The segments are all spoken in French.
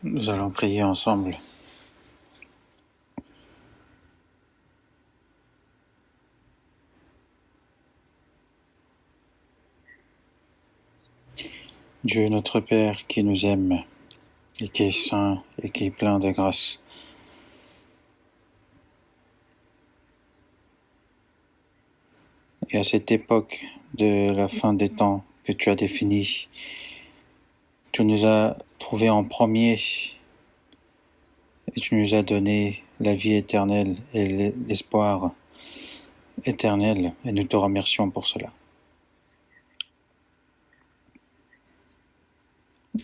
Nous allons prier ensemble. Dieu notre Père qui nous aime et qui est saint et qui est plein de grâce. Et à cette époque de la fin des temps que tu as définie, tu nous as trouvés en premier et tu nous as donné la vie éternelle et l'espoir éternel et nous te remercions pour cela.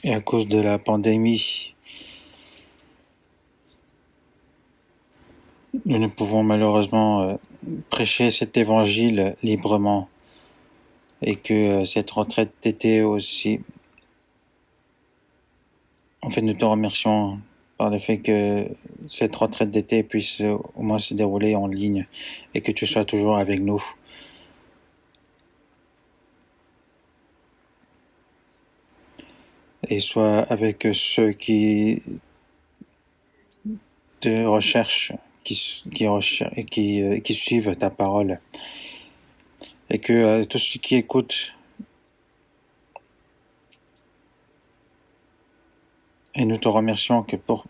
Et à cause de la pandémie, nous ne pouvons malheureusement prêcher cet évangile librement et que cette retraite d'été aussi. En fait, nous te remercions par le fait que cette retraite d'été puisse au moins se dérouler en ligne et que tu sois toujours avec nous. Et sois avec ceux qui te recherchent, qui suivent ta parole. Et que tous ceux qui écoutent et nous te remercions que pour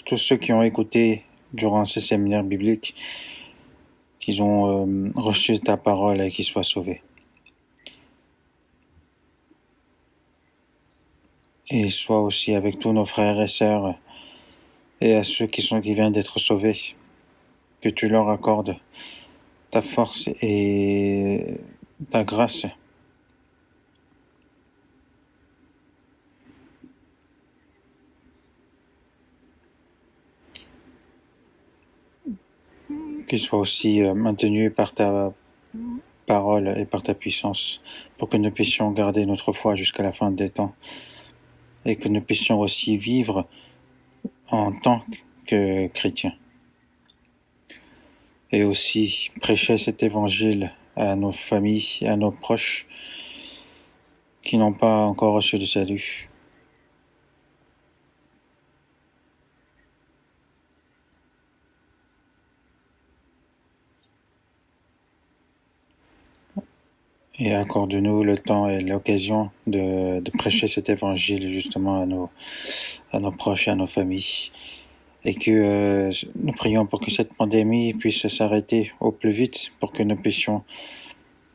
tous ceux qui ont écouté durant ce séminaire biblique, qu'ils ont reçu ta parole et qu'ils soient sauvés. Et sois aussi avec tous nos frères et sœurs et à ceux qui viennent d'être sauvés, que tu leur accordes ta force et ta grâce. Qu'ils soient aussi maintenus par ta parole et par ta puissance, pour que nous puissions garder notre foi jusqu'à la fin des temps, et que nous puissions aussi vivre en tant que chrétiens. Et aussi prêcher cet évangile à nos familles, à nos proches, qui n'ont pas encore reçu le salut. Et accorde-nous le temps et l'occasion de prêcher cet évangile justement à nos proches et à nos familles. Et que nous prions pour que cette pandémie puisse s'arrêter au plus vite pour que nous puissions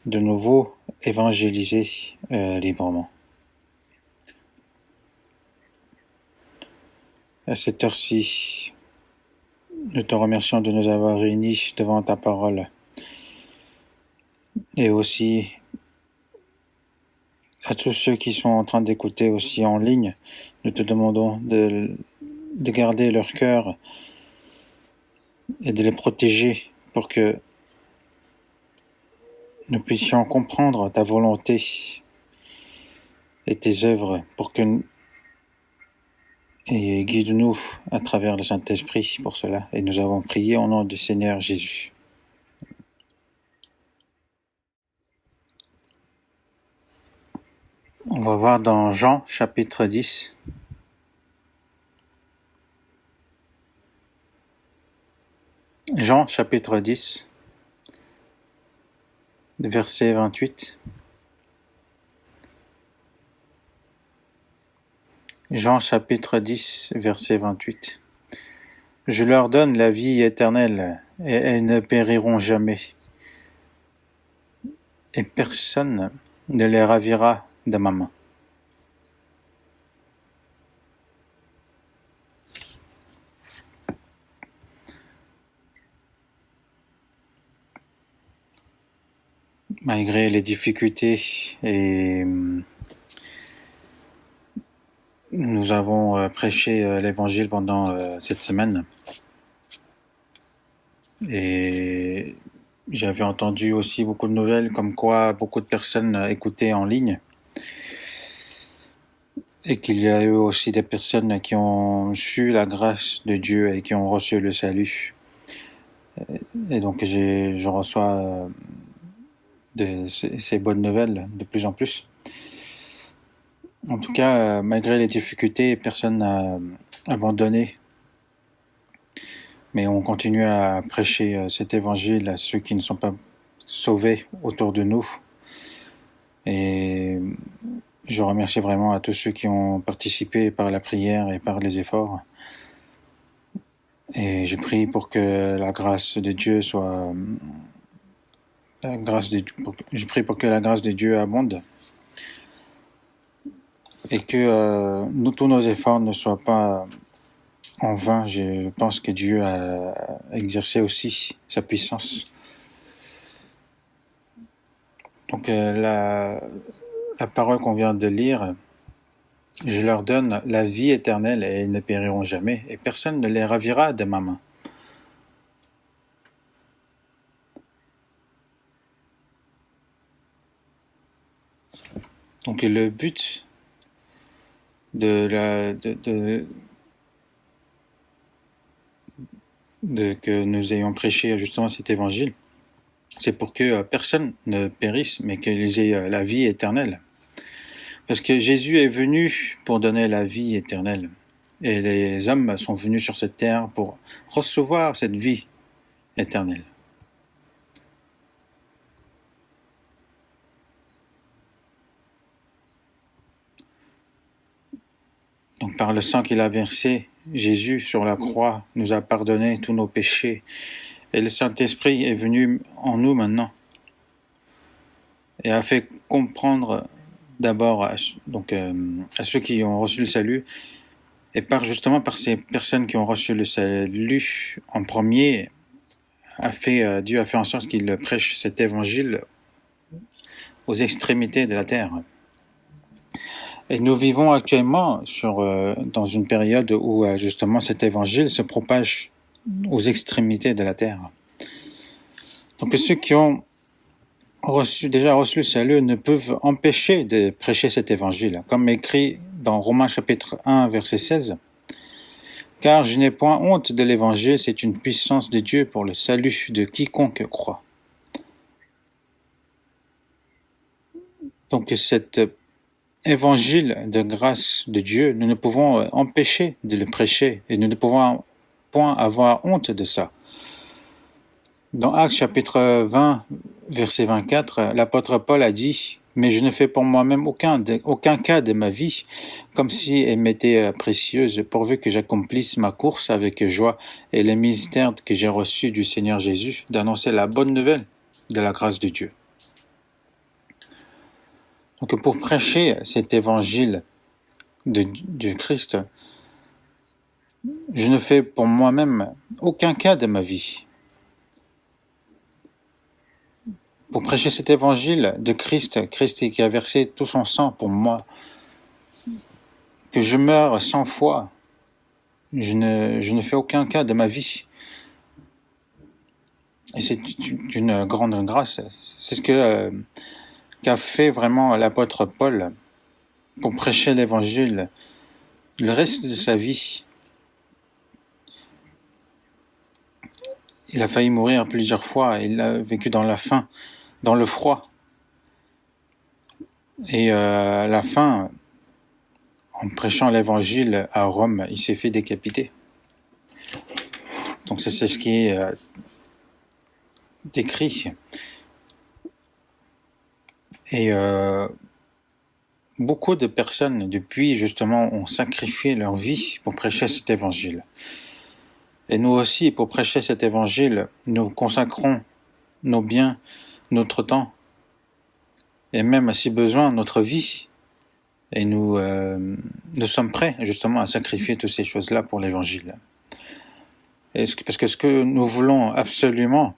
de nouveau évangéliser librement. À cette heure-ci, nous te remercions de nous avoir réunis devant ta parole. Et aussi à tous ceux qui sont en train d'écouter aussi en ligne, nous te demandons de garder leur cœur et de les protéger pour que nous puissions comprendre ta volonté et tes œuvres et guide-nous à travers le Saint-Esprit pour cela. Et nous avons prié au nom du Seigneur Jésus. On va voir dans Jean chapitre 10. Jean chapitre 10, verset 28. Jean chapitre 10, verset 28. Je leur donne la vie éternelle, et elles ne périront jamais, et personne ne les ravira de ma main. Malgré les difficultés et nous avons prêché l'évangile pendant cette semaine. Et j'avais entendu aussi beaucoup de nouvelles comme quoi beaucoup de personnes écoutaient en ligne. Et qu'il y a eu aussi des personnes qui ont su la grâce de Dieu et qui ont reçu le salut. Et donc je reçois ces bonnes nouvelles de plus en plus. En tout cas, malgré les difficultés, personne abandonnés, mais on continue à prêcher cet évangile à ceux qui ne sont pas sauvés autour de nous. Et je remercie vraiment à tous ceux qui ont participé par la prière et par les efforts. Et je prie pour que la grâce de Dieu soit... je prie pour que la grâce de Dieu abonde et que tous nos efforts ne soient pas en vain. Je pense que Dieu a exercé aussi sa puissance. Donc la parole qu'on vient de lire, je leur donne la vie éternelle et ils ne périront jamais, et personne ne les ravira de ma main. Donc le but que nous ayons prêché justement cet évangile, c'est pour que personne ne périsse, mais qu'ils aient la vie éternelle. Parce que Jésus est venu pour donner la vie éternelle. Et les hommes sont venus sur cette terre pour recevoir cette vie éternelle. Donc par le sang qu'il a versé, Jésus sur la croix nous a pardonné tous nos péchés. Et le Saint-Esprit est venu en nous maintenant et a fait comprendre d'abord à ceux qui ont reçu le salut, et justement par ces personnes qui ont reçu le salut en premier, Dieu a fait en sorte qu'il prêche cet évangile aux extrémités de la terre. Et nous vivons actuellement dans une période où justement cet évangile se propage aux extrémités de la terre. Donc ceux qui ont déjà reçu le salut ne peuvent empêcher de prêcher cet évangile, comme écrit dans Romains chapitre 1 verset 16. Car je n'ai point honte de l'évangile, c'est une puissance de Dieu pour le salut de quiconque croit. Donc cet évangile de grâce de Dieu, nous ne pouvons empêcher de le prêcher et nous ne pouvons point avoir honte de ça. Dans Actes chapitre 20, verset 24, l'apôtre Paul a dit « Mais je ne fais pour moi-même aucun cas de ma vie, comme si elle m'était précieuse, pourvu que j'accomplisse ma course avec joie et le ministère que j'ai reçu du Seigneur Jésus, d'annoncer la bonne nouvelle de la grâce de Dieu. » Donc pour prêcher cet évangile de Christ, je ne fais pour moi-même aucun cas de ma vie. Pour prêcher cet évangile de Christ qui a versé tout son sang pour moi, que je meure 100 fois, je ne fais aucun cas de ma vie. Et c'est une grande grâce. C'est ce qu'a fait vraiment l'apôtre Paul pour prêcher l'évangile le reste de sa vie. Il a failli mourir plusieurs fois, il a vécu dans la faim, dans le froid. Et à la fin, en prêchant l'évangile à Rome, il s'est fait décapiter. Donc c'est ce qui est décrit. Et beaucoup de personnes, depuis justement, ont sacrifié leur vie pour prêcher cet évangile. Et nous aussi, pour prêcher cet évangile, nous consacrons nos biens, notre temps, et même, si besoin, notre vie. Et nous sommes prêts, justement, à sacrifier toutes ces choses-là pour l'évangile. Parce que ce que nous voulons absolument,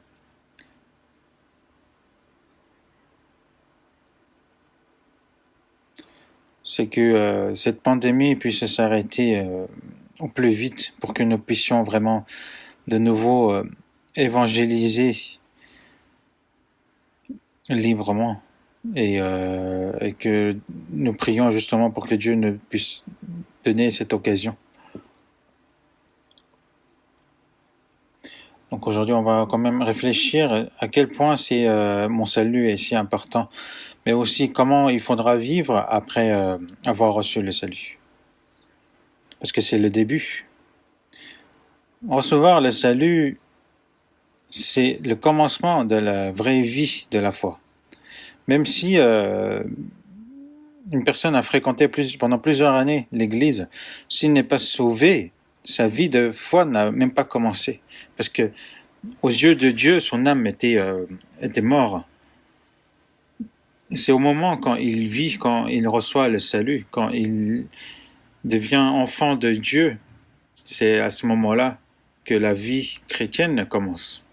c'est que cette pandémie puisse s'arrêter au plus vite pour que nous puissions vraiment de nouveau évangéliser librement et que nous prions justement pour que Dieu nous puisse donner cette occasion. Donc aujourd'hui, on va quand même réfléchir à quel point mon salut est si important, mais aussi comment il faudra vivre après avoir reçu le salut. parce que c'est le début. Recevoir le salut, c'est le commencement de la vraie vie de la foi. Même si une personne a fréquenté pendant plusieurs années l'Église, s'il n'est pas sauvé, sa vie de foi n'a même pas commencé. Parce que aux yeux de Dieu, son âme était morte. C'est au moment quand il vit, quand il reçoit le salut, quand il devient enfant de Dieu, c'est à ce moment-là que la vie chrétienne commence.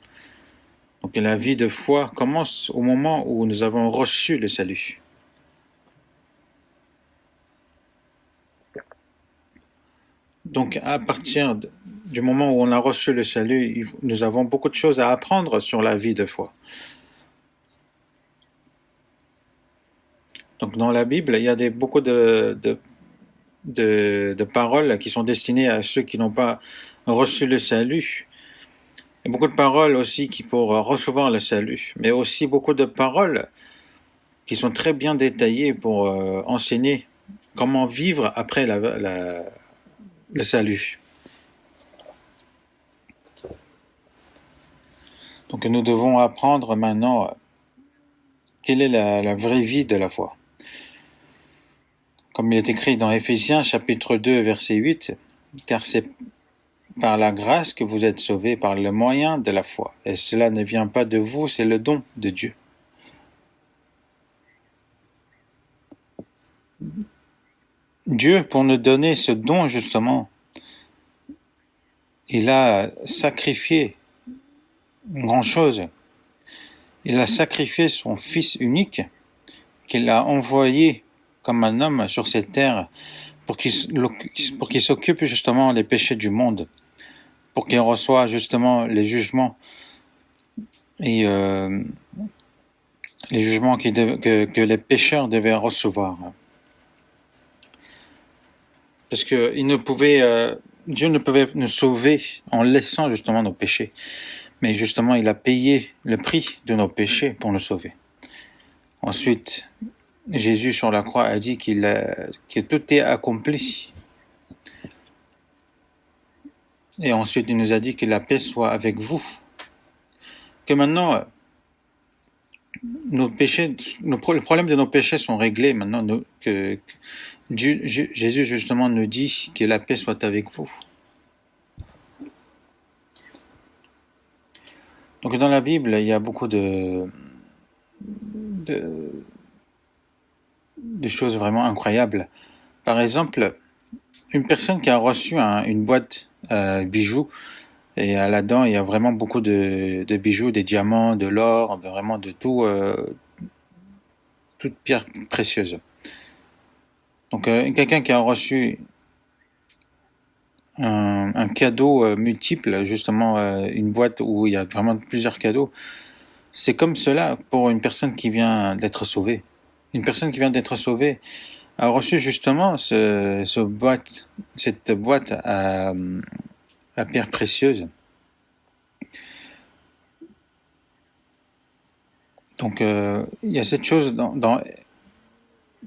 Donc la vie de foi commence au moment où nous avons reçu le salut. Donc à partir du moment où on a reçu le salut, nous avons beaucoup de choses à apprendre sur la vie de foi. Donc dans la Bible, il y a beaucoup de paroles qui sont destinées à ceux qui n'ont pas reçu le salut. Il y a beaucoup de paroles aussi pour recevoir le salut, mais aussi beaucoup de paroles qui sont très bien détaillées pour enseigner comment vivre après le salut. Donc nous devons apprendre maintenant quelle est la vraie vie de la foi. Comme il est écrit dans Éphésiens chapitre 2 verset 8, car c'est par la grâce que vous êtes sauvés par le moyen de la foi. Et cela ne vient pas de vous, c'est le don de Dieu. Dieu, pour nous donner ce don justement, il a sacrifié une grande chose. Il a sacrifié son Fils unique qu'il a envoyé comme un homme sur cette terre pour qu'il s'occupe justement des péchés du monde, pour qu'il reçoive justement les jugements et les jugements que les pécheurs devaient recevoir. Parce que Dieu ne pouvait nous sauver en laissant justement nos péchés. Mais justement, il a payé le prix de nos péchés pour nous sauver. Ensuite, Jésus sur la croix a dit que tout est accompli. Et ensuite, il nous a dit que la paix soit avec vous. Que maintenant, le problème de nos péchés sont réglés maintenant. Que Jésus justement nous dit que la paix soit avec vous. Donc dans la Bible, il y a beaucoup de choses vraiment incroyables. Par exemple, une personne qui a reçu une boîte bijoux, et là-dedans, il y a vraiment beaucoup de bijoux, des diamants, de l'or, vraiment de tout, toute pierre précieuse. Donc quelqu'un qui a reçu un cadeau multiple, justement une boîte où il y a vraiment plusieurs cadeaux, c'est comme cela pour une personne qui vient d'être sauvée. Une personne qui vient d'être sauvée a reçu justement cette boîte à pierre précieuse. Donc il y a cette chose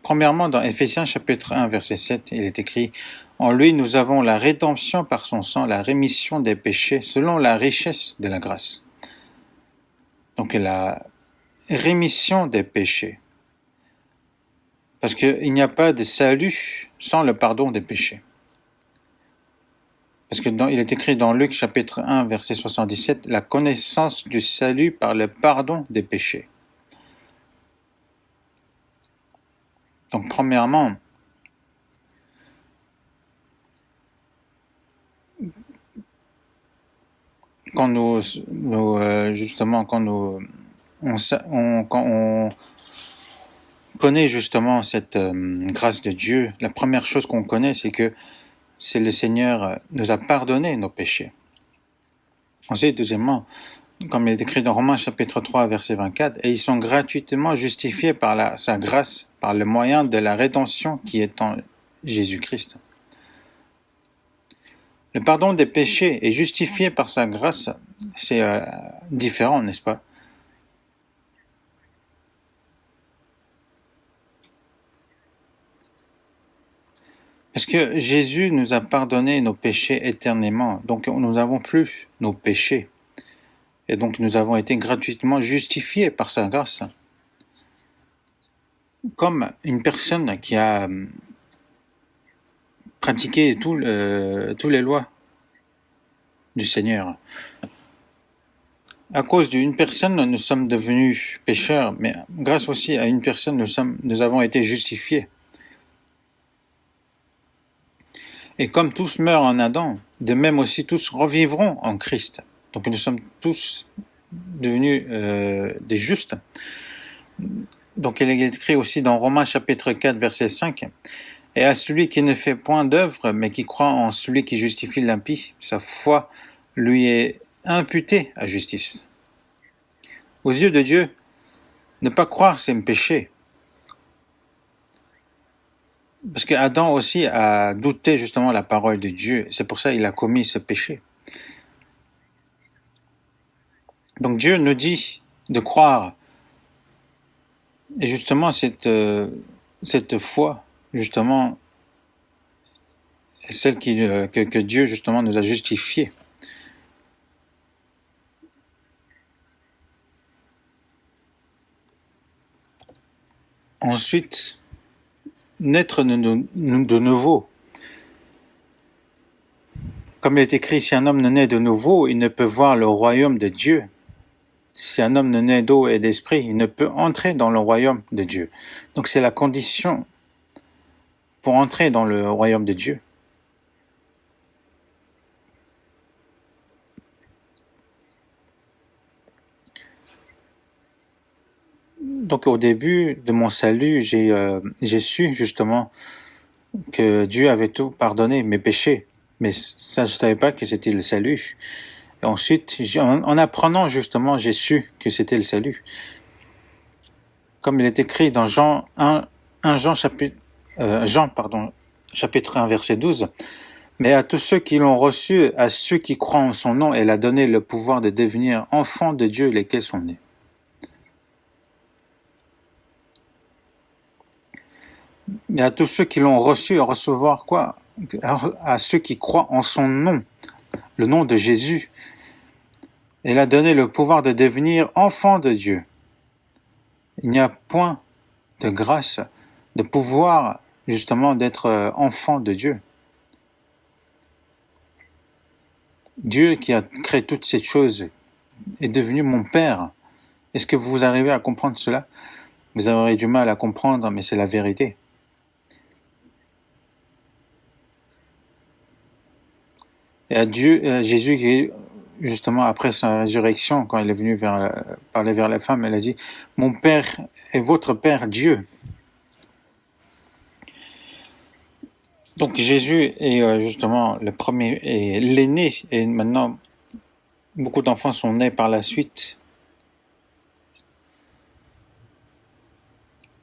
premièrement dans Éphésiens chapitre 1 verset 7, il est écrit: en lui nous avons la rédemption par son sang, la rémission des péchés selon la richesse de la grâce. Donc la rémission des péchés. Parce qu'il n'y a pas de salut sans le pardon des péchés. Parce que il est écrit dans Luc chapitre 1 verset 77, la connaissance du salut par le pardon des péchés. Donc premièrement, quand on connaît justement cette grâce de Dieu, la première chose qu'on connaît, c'est que le Seigneur nous a pardonné nos péchés. Ensuite, deuxièmement, comme il est écrit dans Romains chapitre 3 verset 24, et ils sont gratuitement justifiés par sa grâce, par le moyen de la rédemption qui est en Jésus-Christ. Le pardon des péchés est justifié par sa grâce, c'est différent, n'est-ce pas? Parce que Jésus nous a pardonné nos péchés éternellement, donc nous n'avons plus nos péchés. Et donc nous avons été gratuitement justifiés par sa grâce. Comme une personne qui a pratiqué toutes les lois du Seigneur. À cause d'une personne, nous sommes devenus pécheurs, mais grâce aussi à une personne, nous avons été justifiés. Et comme tous meurent en Adam, de même aussi tous revivront en Christ. Donc nous sommes tous devenus des justes. Donc il est écrit aussi dans Romains chapitre 4 verset 5, « Et à celui qui ne fait point d'œuvre, mais qui croit en celui qui justifie l'impie, sa foi lui est imputée à justice. » Aux yeux de Dieu, ne pas croire, c'est un péché. Parce que Adam aussi a douté justement la parole de Dieu. C'est pour ça qu'il a commis ce péché. Donc Dieu nous dit de croire. Et justement, cette foi, justement, est celle que Dieu, justement, nous a justifiée. Ensuite, naître de nouveau. Comme il est écrit, si un homme ne naît de nouveau, il ne peut voir le royaume de Dieu. Si un homme ne naît d'eau et d'esprit, il ne peut entrer dans le royaume de Dieu. Donc c'est la condition pour entrer dans le royaume de Dieu. Donc au début de mon salut, j'ai su justement que Dieu avait tout pardonné, mes péchés. Mais ça, je savais pas que c'était le salut. Et ensuite, en apprenant justement, j'ai su que c'était le salut. Comme il est écrit dans Jean chapitre 1, verset 12. Mais à tous ceux qui l'ont reçu, à ceux qui croient en son nom, elle a donné le pouvoir de devenir enfants de Dieu, lesquels sont nés. Mais à tous ceux qui l'ont reçu, à recevoir quoi? À ceux qui croient en son nom, le nom de Jésus. Elle a donné le pouvoir de devenir enfants de Dieu. Il n'y a point de grâce, de pouvoir, justement, d'être enfant de Dieu. Dieu qui a créé toutes ces choses est devenu mon Père. Est-ce que vous arrivez à comprendre cela? Vous aurez du mal à comprendre, mais c'est la vérité. Et à Dieu, Jésus, qui, justement, après sa résurrection, quand il est venu parler vers la femme, elle a dit, « Mon Père est votre Père, Dieu. » Donc Jésus est justement le premier, et l'aîné, et maintenant, beaucoup d'enfants sont nés par la suite.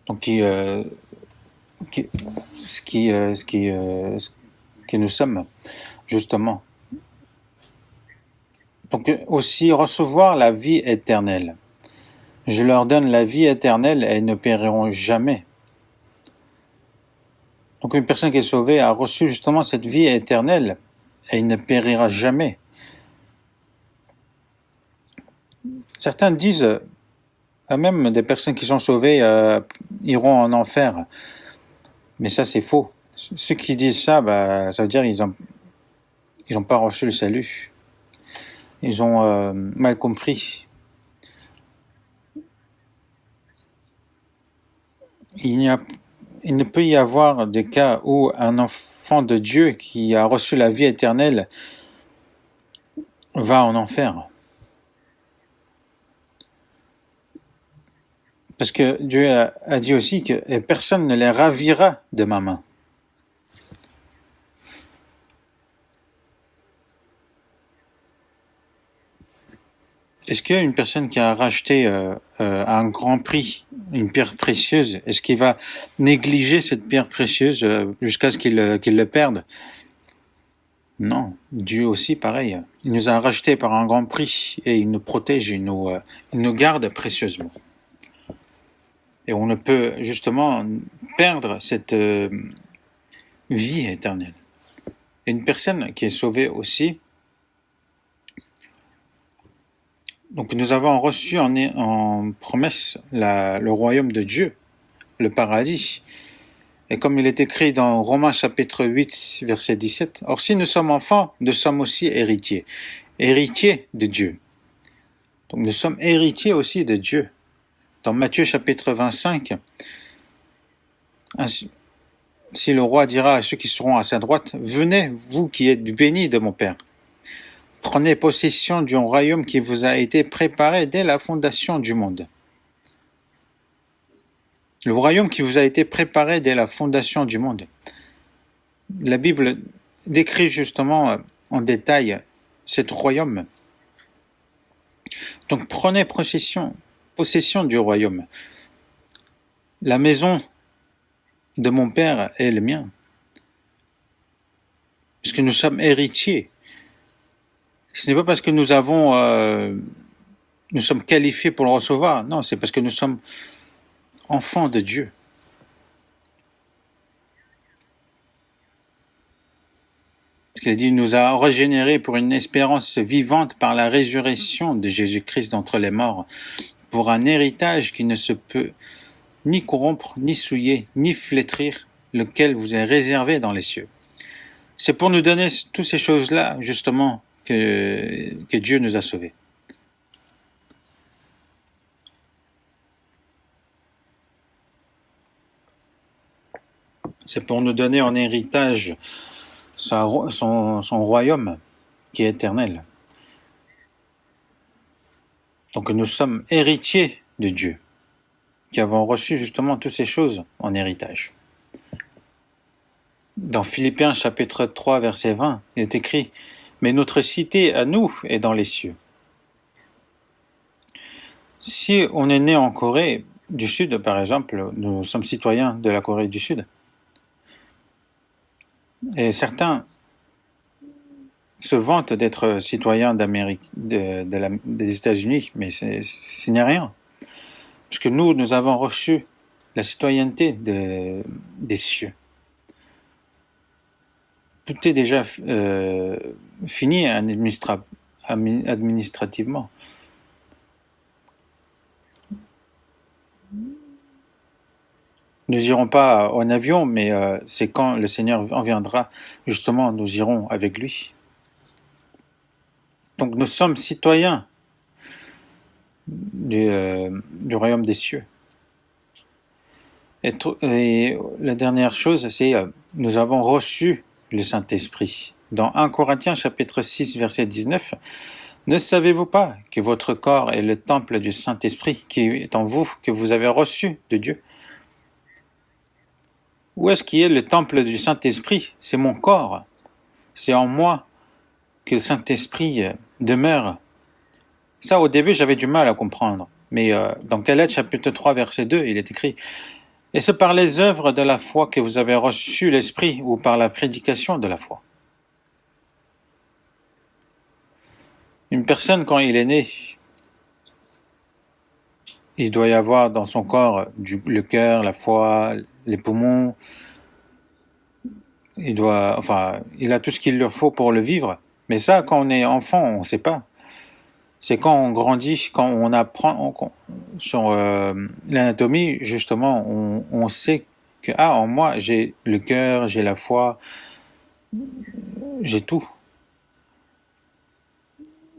Donc ce qui nous sommes, justement. Donc aussi recevoir la vie éternelle. Je leur donne la vie éternelle et ils ne périront jamais. Donc une personne qui est sauvée a reçu justement cette vie éternelle et il ne périra jamais. Certains disent, même des personnes qui sont sauvées iront en enfer. Mais ça c'est faux. Ceux qui disent ça, ça veut dire qu'ils ont pas reçu le salut. Ils ont mal compris. Il ne peut y avoir des cas où un enfant de Dieu qui a reçu la vie éternelle va en enfer. Parce que Dieu a dit aussi que personne ne les ravira de ma main. Est-ce qu'une personne qui a racheté à un grand prix une pierre précieuse, est-ce qu'il va négliger cette pierre précieuse jusqu'à ce qu'il le perde? Non, Dieu aussi pareil. Il nous a rachetés par un grand prix et il nous protège, il nous garde précieusement. Et on ne peut justement perdre vie éternelle. Et une personne qui est sauvée aussi. Donc nous avons reçu en promesse le royaume de Dieu, le paradis. Et comme il est écrit dans Romains chapitre 8, verset 17, « Or si nous sommes enfants, nous sommes aussi héritiers. » Héritiers de Dieu. Donc nous sommes héritiers aussi de Dieu. Dans Matthieu chapitre 25, ainsi, si le roi dira à ceux qui seront à sa droite, « Venez, vous qui êtes bénis de mon Père. Prenez possession du royaume qui vous a été préparé dès la fondation du monde. » Le royaume qui vous a été préparé dès la fondation du monde. La Bible décrit justement en détail cet royaume. Donc prenez possession du royaume. La maison de mon Père est le mien. Parce que nous sommes héritiers. Ce n'est pas parce que nous sommes qualifiés pour le recevoir. Non, c'est parce que nous sommes enfants de Dieu. Parce qu'il dit, il nous a régénérés pour une espérance vivante par la résurrection de Jésus-Christ d'entre les morts, pour un héritage qui ne se peut ni corrompre, ni souiller, ni flétrir, lequel vous est réservé dans les cieux. C'est pour nous donner toutes ces choses-là, justement, que Dieu nous a sauvés. C'est pour nous donner en héritage son royaume qui est éternel. Donc nous sommes héritiers de Dieu, qui avons reçu justement toutes ces choses en héritage. Dans Philippiens chapitre 3 verset 20, il est écrit « Mais notre cité à nous est dans les cieux ». Si on est né en Corée du Sud, par exemple, nous sommes citoyens de la Corée du Sud, et certains se vantent d'être citoyens d'Amérique, des États-Unis, mais ce n'est rien. Parce que nous avons reçu la citoyenneté des cieux. Tout est déjà fini administrativement. Nous n'irons pas en avion, mais c'est quand le Seigneur en viendra, justement, nous irons avec lui. Donc nous sommes citoyens du royaume des cieux. Et la dernière chose, c'est nous avons reçu le Saint-Esprit. Dans 1 Corinthiens chapitre 6 verset 19, « Ne savez-vous pas que votre corps est le temple du Saint-Esprit qui est en vous, que vous avez reçu de Dieu ?» Où est-ce qu'il y a le temple du Saint-Esprit? C'est mon corps. C'est en moi que le Saint-Esprit demeure. Ça, au début, j'avais du mal à comprendre. Mais dans Galates chapitre 3 verset 2, il est écrit « Et c'est par les œuvres de la foi que vous avez reçu l'Esprit ou par la prédication de la foi. » Une personne, quand il est né, il doit y avoir dans son corps le cœur, la foi, les poumons. Il a tout ce qu'il leur faut pour le vivre. Mais ça, quand on est enfant, on ne sait pas. C'est quand on grandit, quand on apprend sur l'anatomie, justement, on sait que, en moi, j'ai le cœur, j'ai la foi, j'ai tout.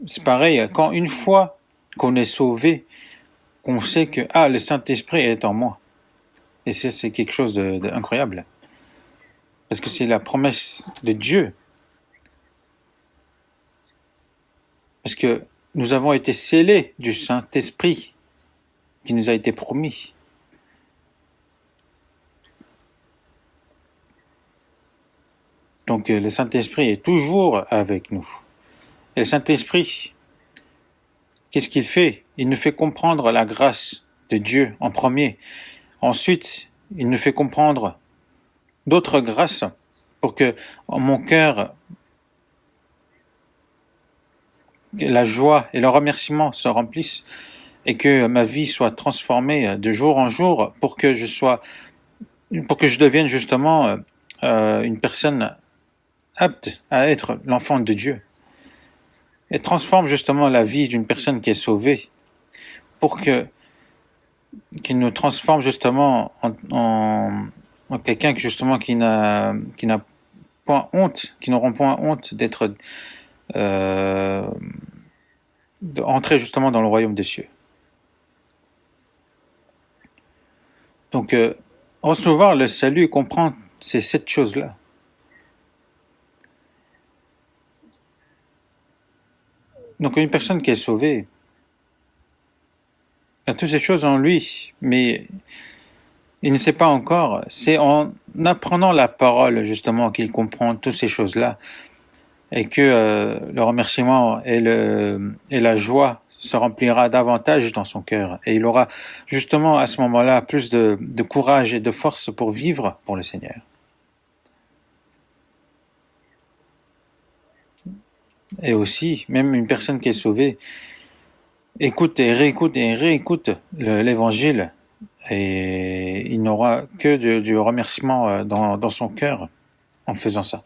C'est pareil, quand une fois qu'on est sauvé, qu'on sait que, le Saint-Esprit est en moi. Et c'est quelque chose d'incroyable. Parce que c'est la promesse de Dieu. Parce que nous avons été scellés du Saint-Esprit qui nous a été promis. Donc le Saint-Esprit est toujours avec nous. Et le Saint-Esprit, qu'est-ce qu'il fait? Il nous fait comprendre la grâce de Dieu en premier. Ensuite, il nous fait comprendre d'autres grâces pour que mon cœur, la joie et le remerciement se remplissent et que ma vie soit transformée de jour en jour pour que je devienne justement une personne apte à être l'enfant de Dieu et transforme justement la vie d'une personne qui est sauvée pour qu'il nous transforme justement en quelqu'un justement qui n'a point honte, qui n'auront point honte d'être d'entrer justement dans le royaume des cieux. Donc recevoir le salut et comprendre ces 7 choses-là. Donc une personne qui est sauvée a toutes ces choses en lui, mais il ne sait pas encore. C'est en apprenant la parole justement qu'il comprend toutes ces choses-là et que le remerciement et la joie se remplira davantage dans son cœur et il aura justement à ce moment-là plus de courage et de force pour vivre pour le Seigneur. Et aussi, même une personne qui est sauvée écoute et réécoute l'évangile et il n'aura que du remerciement dans son cœur en faisant ça.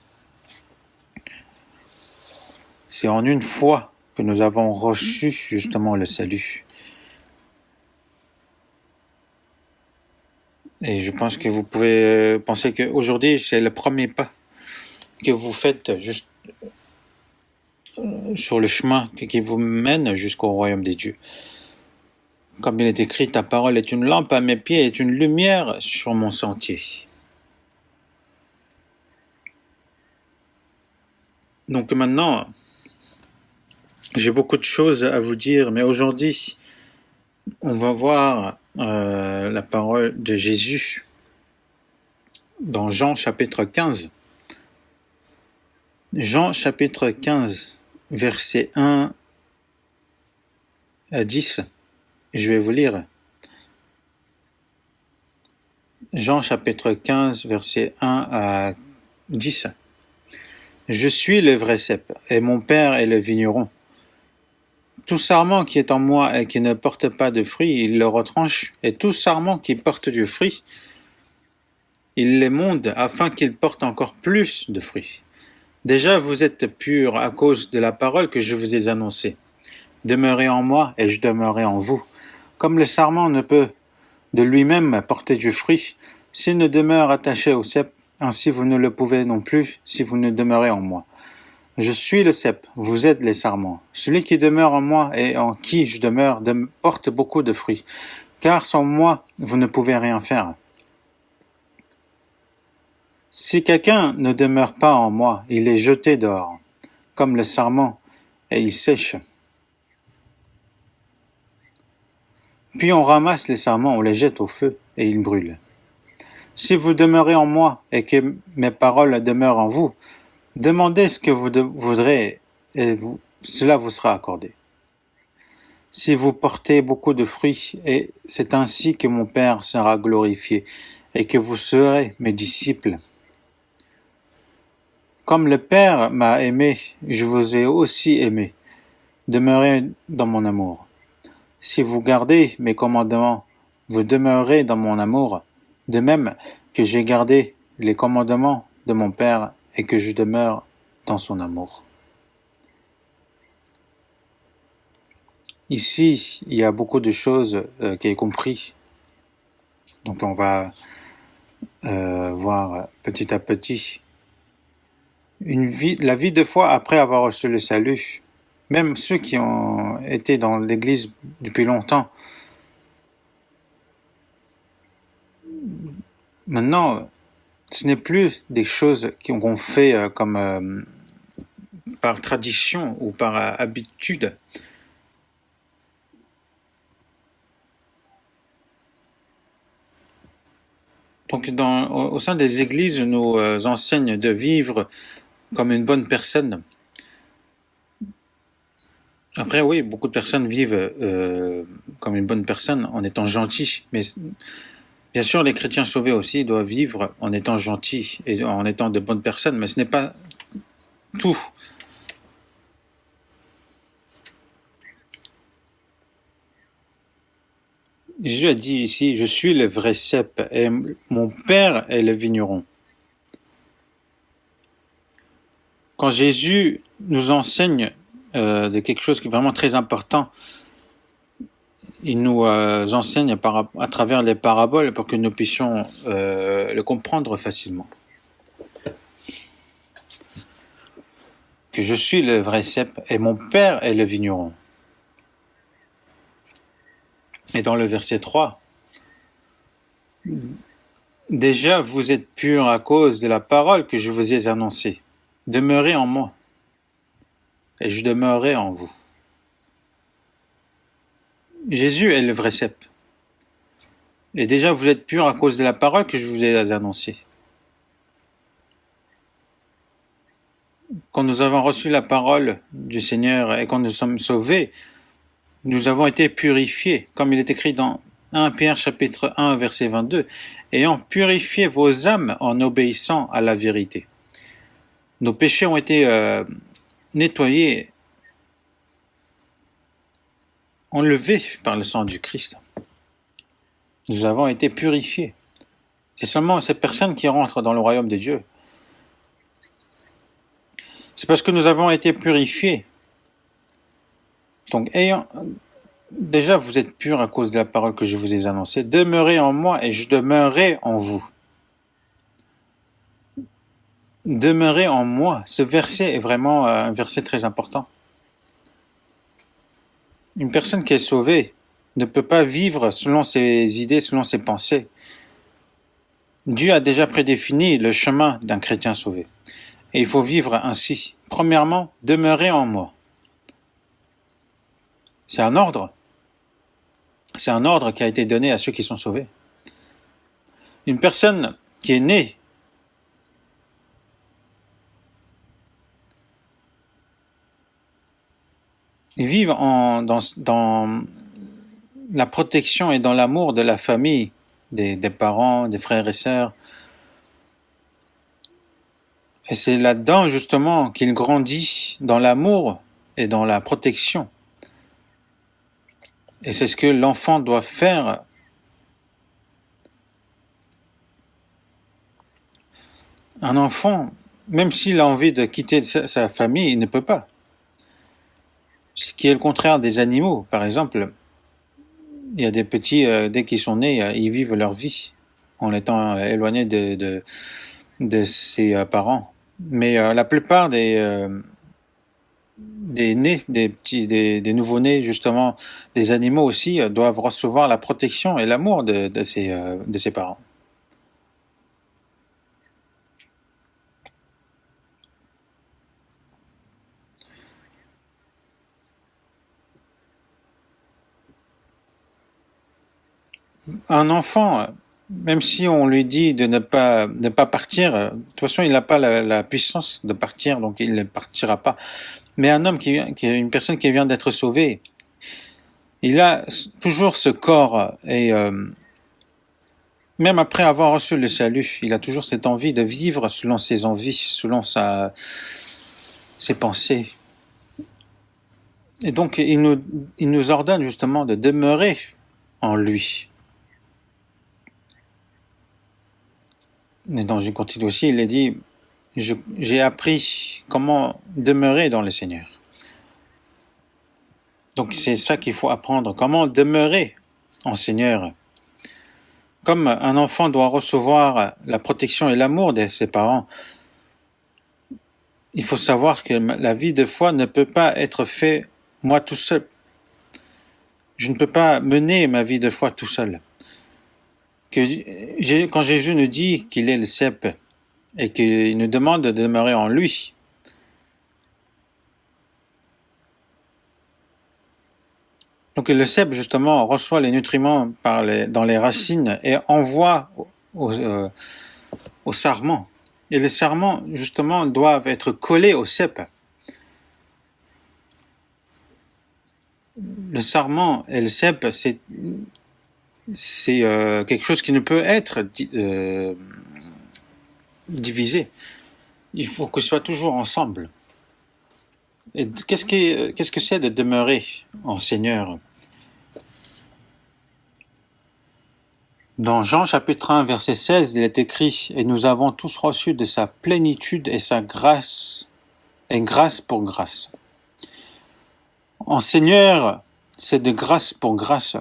C'est en une fois que nous avons reçu justement le salut. Et je pense que vous pouvez penser qu'aujourd'hui, c'est le premier pas que vous faites juste sur le chemin qui vous mène jusqu'au royaume des dieux. Comme il est écrit, ta parole est une lampe à mes pieds, est une lumière sur mon sentier. Donc maintenant, j'ai beaucoup de choses à vous dire, mais aujourd'hui, on va voir la parole de Jésus dans Jean chapitre 15. Jean chapitre 15, versets 1 à 10. Je vais vous lire. Jean chapitre 15, versets 1 à 10. Je suis le vrai cep, et mon Père est le vigneron. Tout sarment qui est en moi et qui ne porte pas de fruit, il le retranche, et tout sarment qui porte du fruit, il l'émonde afin qu'il porte encore plus de fruits. Déjà vous êtes purs à cause de la parole que je vous ai annoncée. Demeurez en moi et je demeurerai en vous. Comme le sarment ne peut de lui-même porter du fruit, s'il ne demeure attaché au cep, ainsi vous ne le pouvez non plus si vous ne demeurez en moi. Je suis le cep, vous êtes les sarments. Celui qui demeure en moi et en qui je demeure porte beaucoup de fruits, car sans moi vous ne pouvez rien faire. Si quelqu'un ne demeure pas en moi, il est jeté dehors, comme le sarment, et il sèche. Puis on ramasse les sarments, on les jette au feu, et ils brûlent. Si vous demeurez en moi, et que mes paroles demeurent en vous, demandez ce que vous voudrez, et cela vous sera accordé. Si vous portez beaucoup de fruits, et c'est ainsi que mon Père sera glorifié, et que vous serez mes disciples. Comme le Père m'a aimé, je vous ai aussi aimé. Demeurez dans mon amour. Si vous gardez mes commandements, vous demeurez dans mon amour, de même que j'ai gardé les commandements de mon Père et que je demeure dans son amour. Ici, il y a beaucoup de choses qui est compris. Donc on va voir petit à petit la vie de foi après avoir reçu le salut. Même ceux qui ont été dans l'Église depuis longtemps, maintenant, ce n'est plus des choses qu'on fait comme par tradition ou par habitude. Donc, au sein des églises, nous enseignent de vivre comme une bonne personne. Après, oui, beaucoup de personnes vivent comme une bonne personne en étant gentils, mais bien sûr, les chrétiens sauvés aussi doivent vivre en étant gentils et en étant de bonnes personnes, mais ce n'est pas tout. Jésus a dit ici, je suis le vrai cep et mon Père est le vigneron. quand Jésus nous enseigne de quelque chose qui est vraiment très important, il nous enseigne à travers les paraboles pour que nous puissions le comprendre facilement. Que je suis le vrai cep et mon père est le vigneron. Et dans le verset 3, déjà vous êtes purs à cause de la parole que je vous ai annoncée. Demeurez en moi et je demeurerai en vous. Jésus est le vrai cep. Et déjà vous êtes purs à cause de la parole que je vous ai annoncée. Quand nous avons reçu la parole du Seigneur et quand nous sommes sauvés, nous avons été purifiés, comme il est écrit dans 1 Pierre chapitre 1 verset 22, ayant purifié vos âmes en obéissant à la vérité. Nos péchés ont été nettoyés, enlevés par le sang du Christ. Nous avons été purifiés. C'est seulement ces personnes qui rentrent dans le royaume de Dieu. C'est parce que nous avons été purifiés. Donc, déjà, vous êtes purs à cause de la parole que je vous ai annoncée. Demeurez en moi et je demeurerai en vous. Demeurez en moi. Ce verset est vraiment un verset très important. Une personne qui est sauvée ne peut pas vivre selon ses idées, selon ses pensées. Dieu a déjà prédéfini le chemin d'un chrétien sauvé. Et il faut vivre ainsi. Premièrement, demeurer en moi. C'est un ordre. C'est un ordre qui a été donné à ceux qui sont sauvés. Une personne qui est née ils vivent dans la protection et dans l'amour de la famille, des parents, des frères et sœurs. Et c'est là-dedans, justement, qu'il grandit dans l'amour et dans la protection. Et c'est ce que l'enfant doit faire. Un enfant, même s'il a envie de quitter sa famille, il ne peut pas. Ce qui est le contraire des animaux. Par exemple, il y a des petits, dès qu'ils sont nés, ils vivent leur vie en étant éloignés de ses parents. Mais la plupart des nés, des nouveau-nés, justement, des animaux aussi, doivent recevoir la protection et l'amour de ses parents. Un enfant, même si on lui dit de ne pas partir, de toute façon, il n'a pas la puissance de partir, donc il ne partira pas. Mais un homme une personne qui vient d'être sauvée, il a toujours ce corps et même après avoir reçu le salut, il a toujours cette envie de vivre selon ses envies, selon ses pensées. Et donc, il nous ordonne justement de demeurer en lui. Et dans une continue aussi, il est dit, j'ai appris comment demeurer dans le Seigneur. Donc c'est ça qu'il faut apprendre, comment demeurer en Seigneur. Comme un enfant doit recevoir la protection et l'amour de ses parents, il faut savoir que la vie de foi ne peut pas être faite moi tout seul. Je ne peux pas mener ma vie de foi tout seul. Quand Jésus nous dit qu'il est le cep et qu'il nous demande de demeurer en lui, donc le cep justement reçoit les nutriments dans les racines et envoie au sarment. Et les sarments justement doivent être collés au cep. Le sarment et le cep, c'est quelque chose qui ne peut être divisé. Il faut que ce soit toujours ensemble. Et qu'est-ce que c'est de demeurer en Seigneur? Dans Jean chapitre 1 verset 16, il est écrit « Et nous avons tous reçu de sa plénitude et sa grâce et grâce pour grâce. En Seigneur, c'est de grâce pour grâce.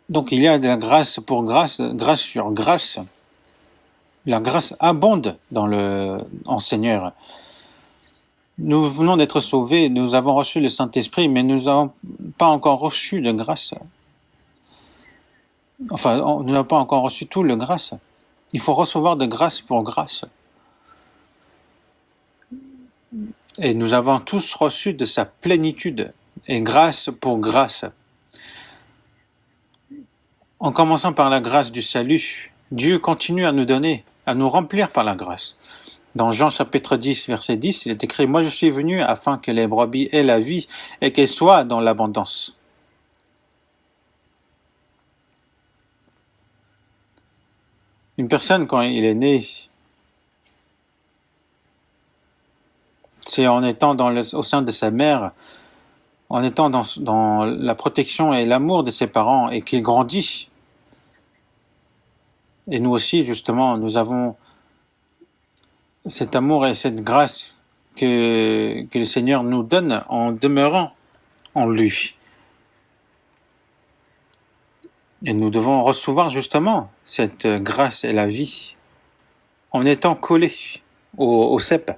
Donc il y a de la grâce pour grâce, grâce sur grâce. La grâce abonde en Seigneur. Nous venons d'être sauvés, nous avons reçu le Saint-Esprit, mais nous n'avons pas encore reçu de grâce. Enfin, nous n'avons pas encore reçu tout le grâce. Il faut recevoir de grâce pour grâce. Et nous avons tous reçu de sa plénitude, et grâce pour grâce. En commençant par la grâce du salut, Dieu continue à nous donner, à nous remplir par la grâce. Dans Jean chapitre 10, verset 10, il est écrit « Moi je suis venu afin que les brebis aient la vie et qu'elles soient dans l'abondance. » Une personne, quand il est né, c'est en étant au sein de sa mère, en étant dans la protection et l'amour de ses parents et qu'il grandit. Et nous aussi, justement, nous avons cet amour et cette grâce que le Seigneur nous donne en demeurant en lui. Et nous devons recevoir justement cette grâce et la vie en étant collés au cep.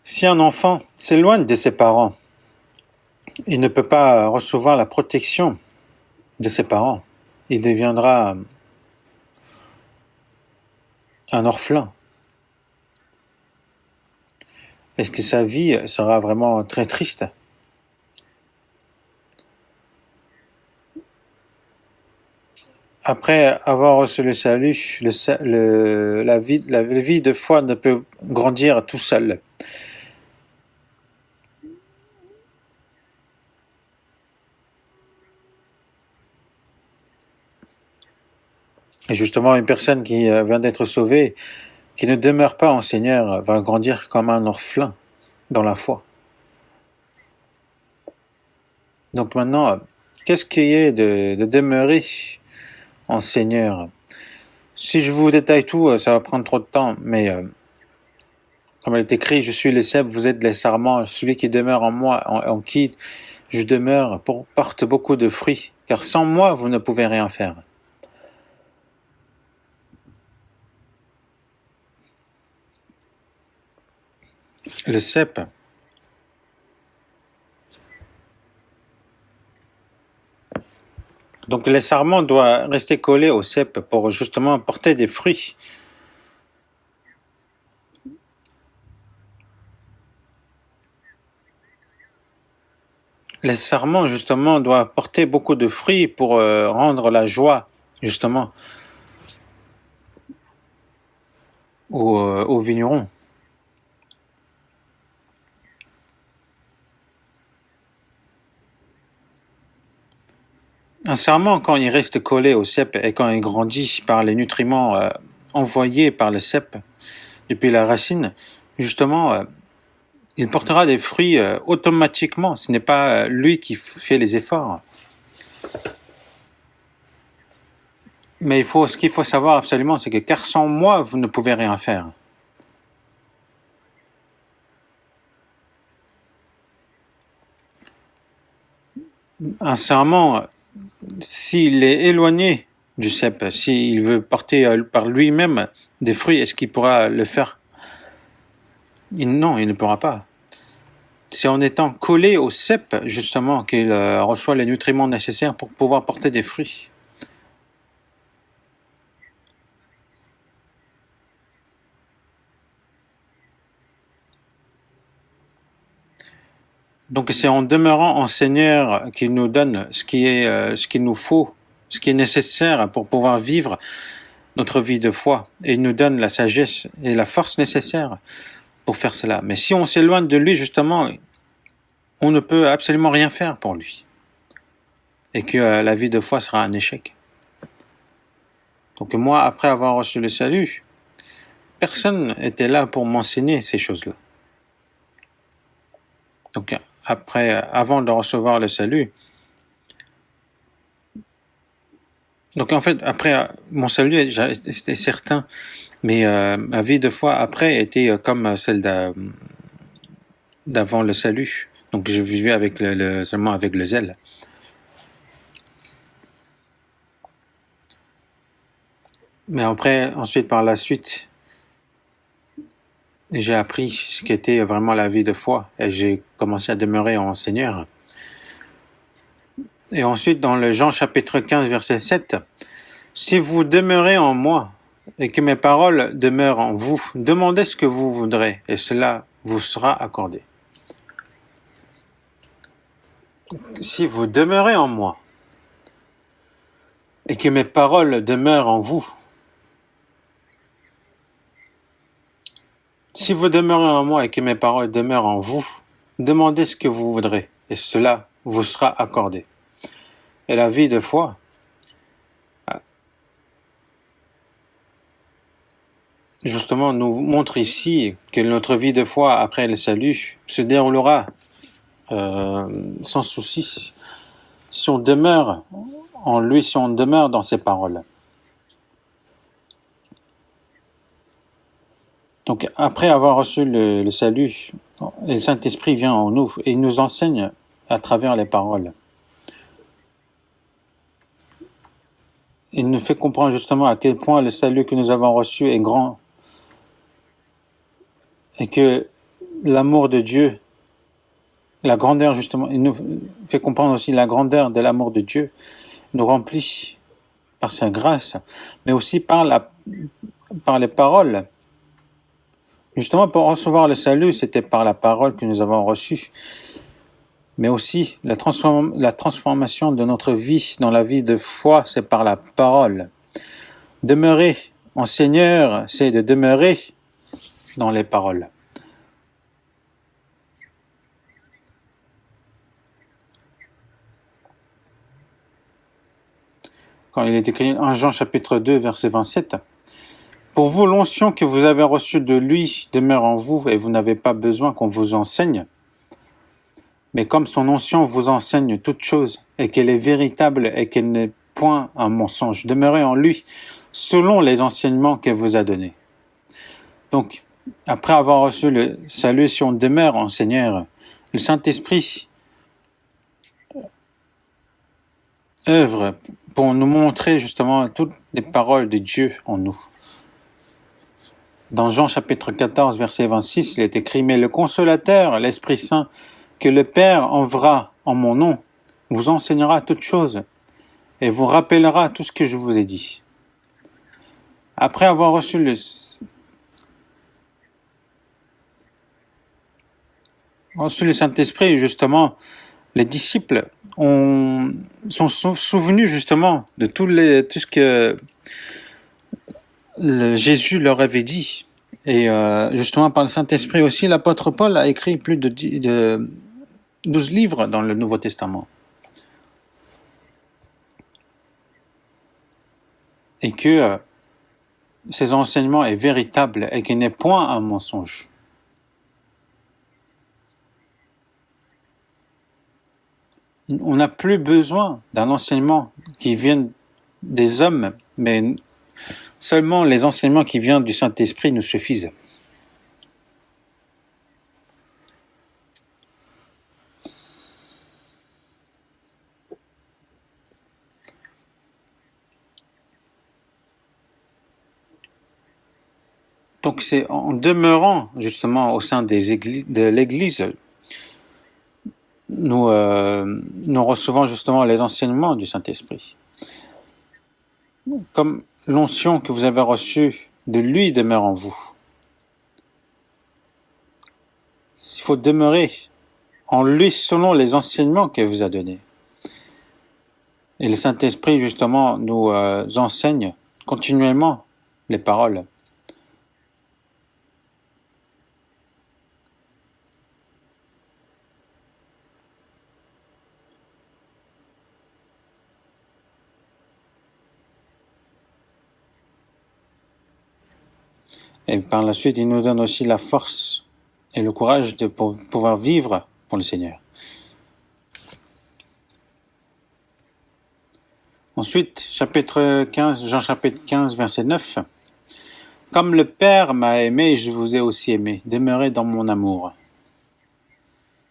Si un enfant s'éloigne de ses parents, il ne peut pas recevoir la protection de ses parents. Il deviendra un orphelin. Est-ce que sa vie sera vraiment très triste? Après avoir reçu le salut, la vie de foi ne peut grandir tout seul. Et justement, une personne qui vient d'être sauvée, qui ne demeure pas en Seigneur, va grandir comme un orphelin dans la foi. Donc maintenant, qu'est-ce qui est de demeurer en Seigneur? Si je vous détaille tout, ça va prendre trop de temps, mais comme il est écrit, je suis le cep, vous êtes les sarments, celui qui demeure en moi, en qui je demeure, porte beaucoup de fruits, car sans moi, vous ne pouvez rien faire. Le cep, donc les sarments doivent rester collés au cep pour justement porter des fruits. Les sarments, justement, doivent porter beaucoup de fruits pour rendre la joie, justement, aux vignerons. Un sarment, quand il reste collé au cep et quand il grandit par les nutriments envoyés par le cep depuis la racine, justement, il portera des fruits automatiquement. Ce n'est pas lui qui fait les efforts. Mais ce qu'il faut savoir absolument, c'est que car sans moi, vous ne pouvez rien faire. Un sarment, s'il est éloigné du cep, s'il veut porter par lui-même des fruits, est-ce qu'il pourra le faire? Non, il ne pourra pas. C'est en étant collé au cep, justement, qu'il reçoit les nutriments nécessaires pour pouvoir porter des fruits. Donc c'est en demeurant en Seigneur qu'il nous donne ce qu'il nous faut, ce qui est nécessaire pour pouvoir vivre notre vie de foi. Et il nous donne la sagesse et la force nécessaires pour faire cela. Mais si on s'éloigne de lui, justement, on ne peut absolument rien faire pour lui. Et que la vie de foi sera un échec. Donc moi, après avoir reçu le salut, personne n'était là pour m'enseigner ces choses-là. Donc après, avant de recevoir le salut, donc en fait, après mon salut, c'était certain, mais ma vie de foi après était comme celle d'avant le salut. Donc je vivais avec seulement avec le zèle. Mais après, ensuite, par la suite, j'ai appris ce qu'était vraiment la vie de foi et j'ai commencé à demeurer en Seigneur. Et ensuite, dans le Jean chapitre 15, verset 7, « Si vous demeurez en moi et que mes paroles demeurent en vous, demandez ce que vous voudrez et cela vous sera accordé. » Si vous demeurez en moi et que mes paroles demeurent en vous, si vous demeurez en moi et que mes paroles demeurent en vous, demandez ce que vous voudrez et cela vous sera accordé. Et la vie de foi, justement, nous montre ici que notre vie de foi après le salut se déroulera sans souci si on demeure en lui, si on demeure dans ses paroles. Donc, après avoir reçu le salut, le Saint-Esprit vient en nous et il nous enseigne à travers les paroles. Il nous fait comprendre justement à quel point le salut que nous avons reçu est grand et que l'amour de Dieu, la grandeur justement, il nous fait comprendre aussi la grandeur de l'amour de Dieu, nous remplit par sa grâce, mais aussi par les paroles. Justement, pour recevoir le salut, c'était par la parole que nous avons reçue, mais aussi la transformation de notre vie dans la vie de foi, c'est par la parole. Demeurer en Seigneur, c'est de demeurer dans les paroles. Quand il est écrit en Jean chapitre 2, verset 27, « Pour vous, l'onction que vous avez reçue de lui demeure en vous et vous n'avez pas besoin qu'on vous enseigne. Mais comme son onction vous enseigne toute chose et qu'elle est véritable et qu'elle n'est point un mensonge, demeurez en lui selon les enseignements qu'elle vous a donnés. » Donc, après avoir reçu le salut, si on demeure en Seigneur, le Saint-Esprit œuvre pour nous montrer justement toutes les paroles de Dieu en nous. Dans Jean chapitre 14, verset 26, il est écrit « Mais le Consolateur, l'Esprit Saint, que le Père enverra en mon nom, vous enseignera toutes choses et vous rappellera tout ce que je vous ai dit. » Après avoir reçu le Saint-Esprit, justement, les disciples sont souvenus justement de tout ce que Jésus leur avait dit. Et justement, par le Saint-Esprit aussi, l'apôtre Paul a écrit plus de 12 livres dans le Nouveau Testament. Et que ces enseignements est véritable et qu'il n'est point un mensonge. On n'a plus besoin d'un enseignement qui vienne des hommes, mais seulement les enseignements qui viennent du Saint-Esprit nous suffisent. Donc c'est en demeurant justement au sein de l'Église, nous recevons justement les enseignements du Saint-Esprit. Comme l'onction que vous avez reçue de lui demeure en vous. Il faut demeurer en lui selon les enseignements qu'il vous a donnés. Et le Saint-Esprit justement nous enseigne continuellement les paroles. Et par la suite, il nous donne aussi la force et le courage de pouvoir vivre pour le Seigneur. Ensuite, chapitre 15, Jean chapitre 15, verset 9. Comme le Père m'a aimé, je vous ai aussi aimé. Demeurez dans mon amour.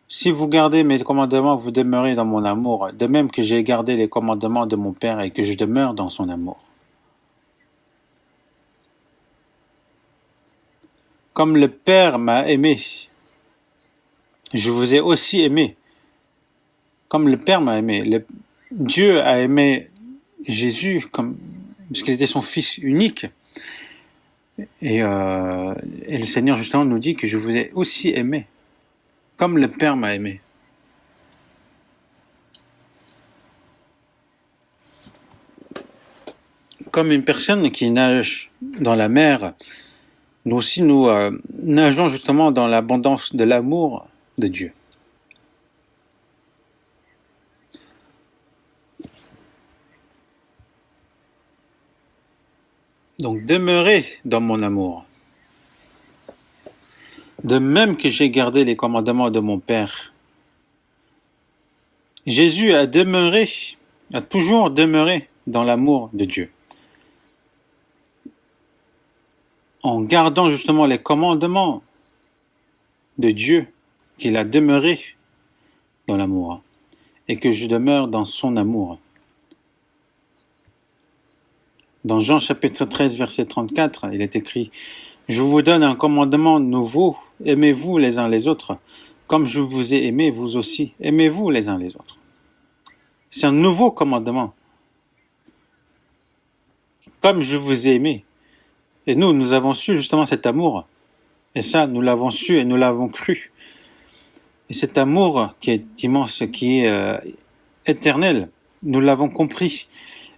Si vous gardez mes commandements, vous demeurez dans mon amour, de même que j'ai gardé les commandements de mon Père et que je demeure dans son amour. Comme le Père m'a aimé, je vous ai aussi aimé. Comme le Père m'a aimé. Dieu a aimé Jésus parce qu'il était son Fils unique. Et le Seigneur justement nous dit que je vous ai aussi aimé, comme le Père m'a aimé. Comme une personne qui nage dans la mer, nous aussi nous nageons justement dans l'abondance de l'amour de Dieu. Donc demeurez dans mon amour. De même que j'ai gardé les commandements de mon Père. Jésus a toujours demeuré dans l'amour de Dieu. En gardant justement les commandements de Dieu, qu'il a demeuré dans l'amour, et que je demeure dans son amour. Dans Jean chapitre 13, verset 34, il est écrit « Je vous donne un commandement nouveau, aimez-vous les uns les autres, comme je vous ai aimé, vous aussi, aimez-vous les uns les autres. » C'est un nouveau commandement. Comme je vous ai aimé. Et nous avons su justement cet amour. Et ça, nous l'avons su et nous l'avons cru. Et cet amour qui est immense, qui est éternel, nous l'avons compris.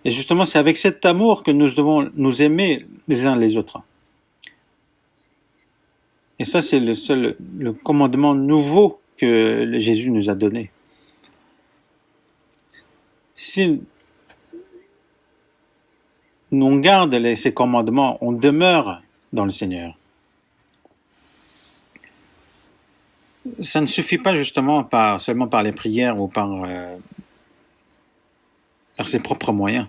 Et justement, c'est avec cet amour que nous devons nous aimer les uns les autres. Et ça, c'est le commandement nouveau que Jésus nous a donné. Si on garde ces commandements, on demeure dans le Seigneur. Ça ne suffit pas justement seulement par les prières ou par ses propres moyens,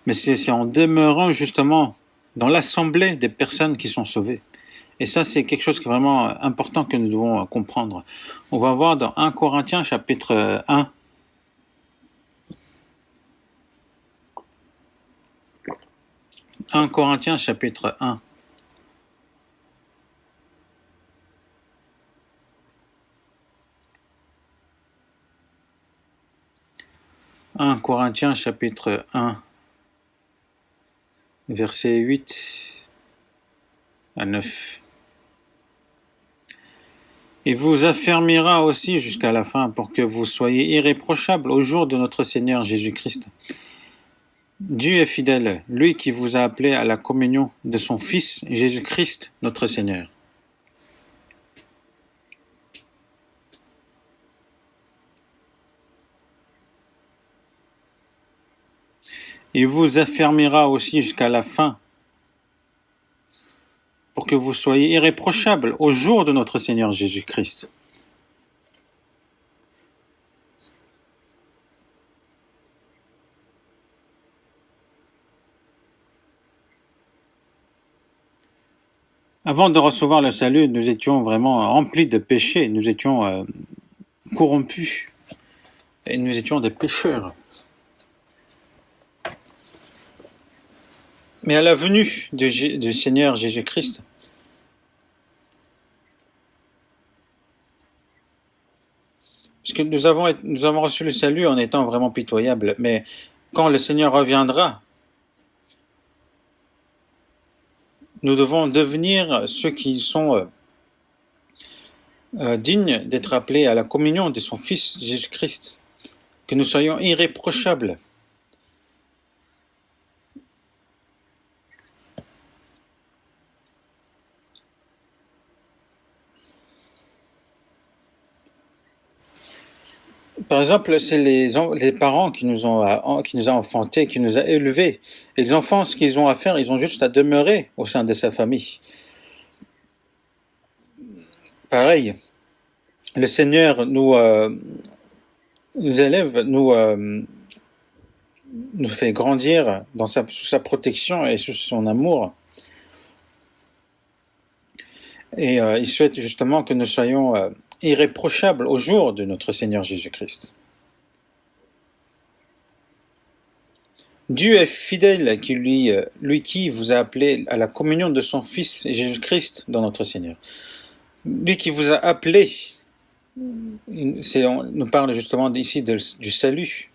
mais c'est en demeurant justement dans l'assemblée des personnes qui sont sauvées. Et ça, c'est quelque chose qui est vraiment important que nous devons comprendre. On va voir dans 1 Corinthiens chapitre 1. 1 Corinthiens chapitre 1. « 1 Corinthiens chapitre 1, versets 8 à 9. « Il vous affermira aussi jusqu'à la fin pour que vous soyez irréprochables au jour de notre Seigneur Jésus-Christ. Dieu est fidèle, lui qui vous a appelé à la communion de son Fils Jésus-Christ, notre Seigneur. Il vous affermira aussi jusqu'à la fin pour que vous soyez irréprochables au jour de notre Seigneur Jésus-Christ. » Avant de recevoir le salut, nous étions vraiment remplis de péchés, nous étions corrompus et nous étions des pécheurs. Mais à la venue du Seigneur Jésus-Christ, parce que nous avons reçu le salut en étant vraiment pitoyables, mais quand le Seigneur reviendra, nous devons devenir ceux qui sont dignes d'être appelés à la communion de son Fils Jésus-Christ, que nous soyons irréprochables. Par exemple, c'est les parents qui nous ont enfantés, qui nous ont élevés. Et les enfants, ce qu'ils ont à faire, ils ont juste à demeurer au sein de sa famille. Pareil, le Seigneur nous élève, nous fait grandir sous sa protection et sous son amour. Et il souhaite justement que nous soyons irréprochables au jour de notre Seigneur Jésus-Christ. Dieu est fidèle, lui qui vous a appelé à la communion de son Fils Jésus-Christ dans notre Seigneur. Lui qui vous a appelé, on nous parle justement ici du salut.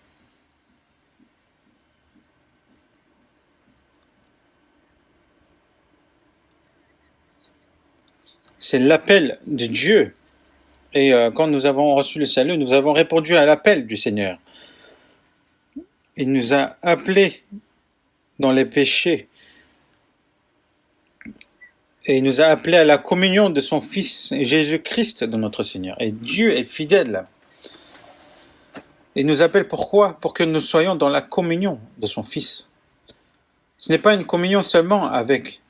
C'est l'appel de Dieu. Et quand nous avons reçu le salut, nous avons répondu à l'appel du Seigneur. Il nous a appelés dans les péchés. Et il nous a appelés à la communion de son Fils Jésus-Christ de notre Seigneur. Et Dieu est fidèle. Il nous appelle pourquoi? Pour que nous soyons dans la communion de son Fils. Ce n'est pas une communion seulement avec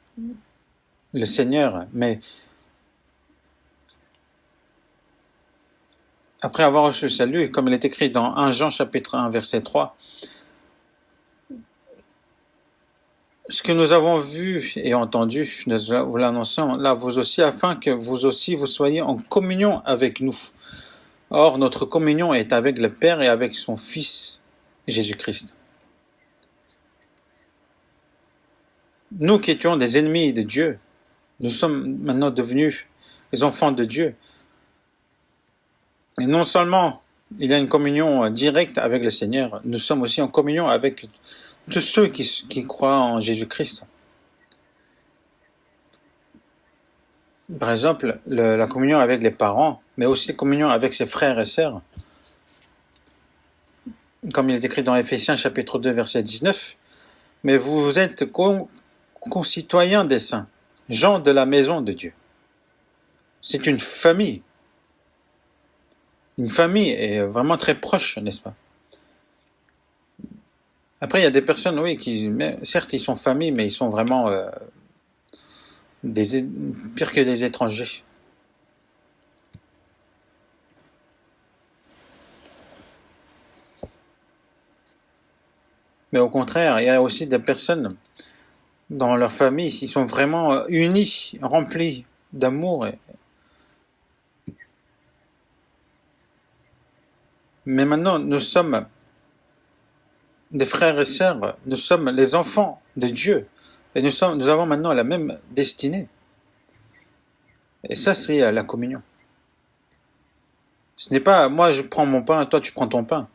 le Seigneur, mais après avoir reçu le salut, comme il est écrit dans 1 Jean chapitre 1 verset 3, ce que nous avons vu et entendu, nous vous l'annonçons là vous aussi, afin que vous aussi vous soyez en communion avec nous. Or, notre communion est avec le Père et avec son Fils, Jésus-Christ. Nous qui étions des ennemis de Dieu, nous sommes maintenant devenus les enfants de Dieu. Et non seulement il y a une communion directe avec le Seigneur, nous sommes aussi en communion avec tous ceux qui croient en Jésus-Christ. Par exemple, la communion avec les parents, mais aussi la communion avec ses frères et sœurs. Comme il est écrit dans Éphésiens chapitre 2 verset 19, « Mais vous êtes concitoyens des saints, gens de la maison de Dieu. » C'est une famille. Une famille est vraiment très proche, n'est-ce pas? Après, il y a des personnes, oui, certes, ils sont famille, mais ils sont vraiment pire que des étrangers. Mais au contraire, il y a aussi des personnes dans leur famille, ils sont vraiment unis, remplis d'amour. Mais maintenant, nous sommes des frères et sœurs, nous sommes les enfants de Dieu, et nous avons maintenant la même destinée. Et ça, c'est la communion. Ce n'est pas moi je prends mon pain, toi tu prends ton pain.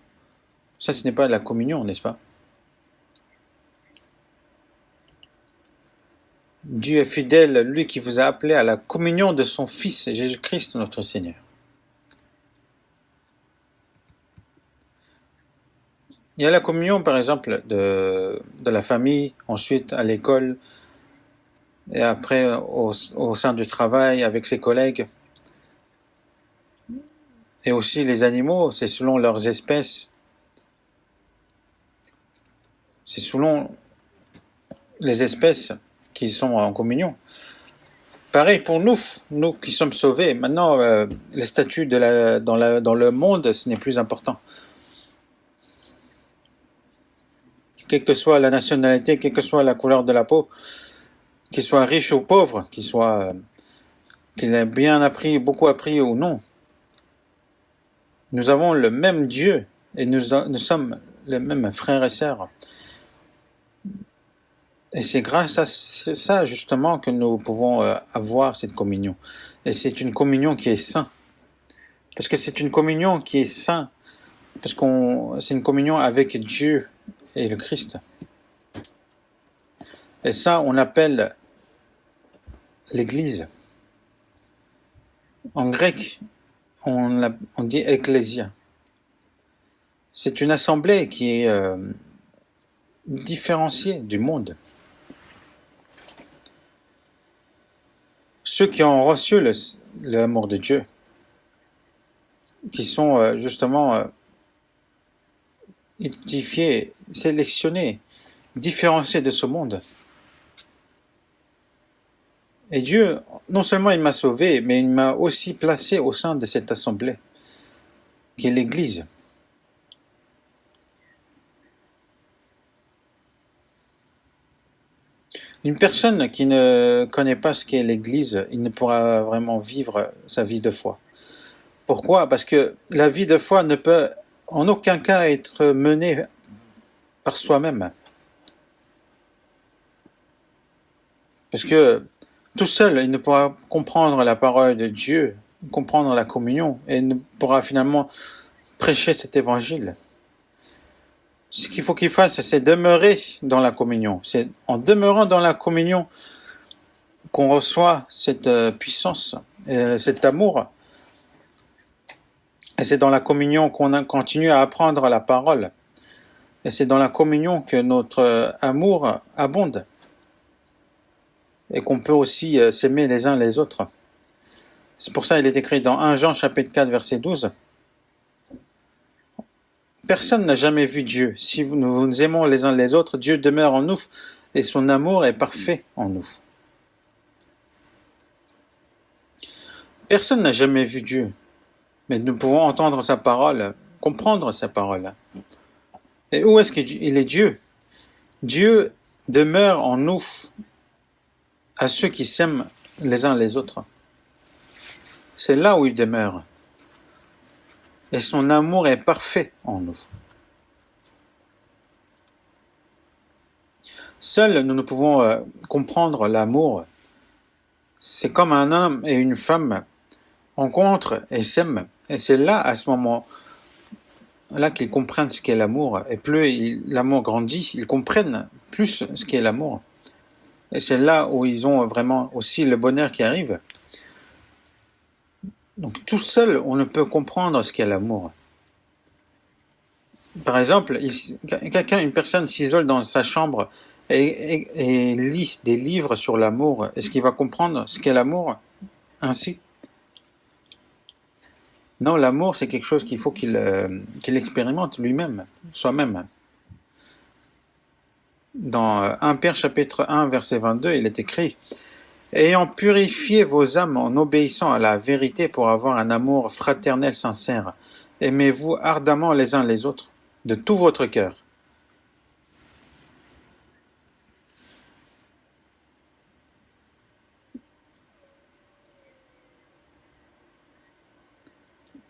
Ça, ce n'est pas la communion, n'est-ce pas? Dieu est fidèle, lui qui vous a appelé à la communion de son Fils Jésus-Christ, notre Seigneur. Il y a la communion, par exemple, de la famille, ensuite à l'école, et après au sein du travail, avec ses collègues. Et aussi les animaux, c'est selon leurs espèces. C'est selon les espèces qui sont en communion. Pareil pour nous qui sommes sauvés. Maintenant, les statuts dans le monde, ce n'est plus important. Quelle que soit la nationalité, quelle que soit la couleur de la peau, qu'il soit riche ou pauvre, qu'il ait bien appris, beaucoup appris ou non, nous avons le même Dieu et nous sommes les mêmes frères et sœurs. Et c'est grâce à ça, justement, que nous pouvons avoir cette communion. Et c'est une communion qui est sainte. Parce que c'est une communion qui est sainte. Parce que c'est une communion avec Dieu et le Christ. Et ça, on appelle l'Église. En grec, on dit ecclésia. C'est une assemblée qui est différenciée du monde. Ceux qui ont reçu l'amour de Dieu, qui sont justement identifiés, sélectionnés, différenciés de ce monde. Et Dieu, non seulement il m'a sauvé, mais il m'a aussi placé au sein de cette assemblée, qui est l'Église. Une personne qui ne connaît pas ce qu'est l'Église, il ne pourra vraiment vivre sa vie de foi. Pourquoi? Parce que la vie de foi ne peut en aucun cas être menée par soi-même. Parce que tout seul, il ne pourra comprendre la parole de Dieu, comprendre la communion, et ne pourra finalement prêcher cet évangile. Ce qu'il faut qu'il fasse, c'est demeurer dans la communion. C'est en demeurant dans la communion qu'on reçoit cette puissance, cet amour. Et c'est dans la communion qu'on continue à apprendre la parole. Et c'est dans la communion que notre amour abonde. Et qu'on peut aussi s'aimer les uns les autres. C'est pour ça qu'il est écrit dans 1 Jean chapitre 4 verset 12. Personne n'a jamais vu Dieu. Si nous nous aimons les uns les autres, Dieu demeure en nous et son amour est parfait en nous. Personne n'a jamais vu Dieu, mais nous pouvons entendre sa parole, comprendre sa parole. Et où est-ce qu'il est Dieu? Dieu demeure en nous à ceux qui s'aiment les uns les autres. C'est là où il demeure. Et son amour est parfait en nous. Seuls nous ne pouvons comprendre l'amour. C'est comme un homme et une femme rencontrent et s'aiment. Et c'est là, à ce moment-là, qu'ils comprennent ce qu'est l'amour. Et plus l'amour grandit, ils comprennent plus ce qu'est l'amour. Et c'est là où ils ont vraiment aussi le bonheur qui arrive. Donc tout seul, on ne peut comprendre ce qu'est l'amour. Par exemple, une personne s'isole dans sa chambre et lit des livres sur l'amour. Est-ce qu'il va comprendre ce qu'est l'amour ainsi? Non, l'amour, c'est quelque chose qu'il faut qu'il expérimente lui-même, soi-même. Dans 1 Pierre chapitre 1 verset 22, il est écrit « Ayant purifié vos âmes en obéissant à la vérité pour avoir un amour fraternel sincère, aimez-vous ardemment les uns les autres, de tout votre cœur. »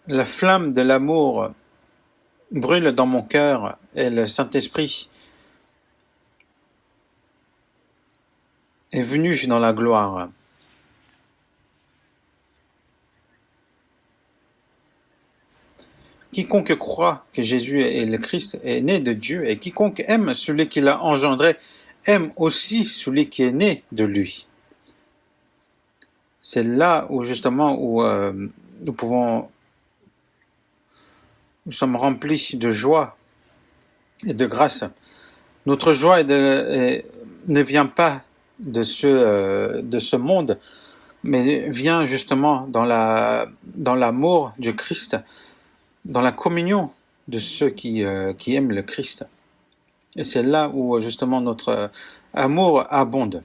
La flamme de l'amour brûle dans mon cœur et le Saint-Esprit est venu dans la gloire. Quiconque croit que Jésus est le Christ est né de Dieu, et quiconque aime celui qui l'a engendré aime aussi celui qui est né de lui. C'est là où justement où nous sommes remplis de joie et de grâce. Notre joie ne vient pas de ce monde, mais vient justement dans l'amour du Christ, dans la communion de ceux qui aiment le Christ. Et c'est là où justement notre amour abonde.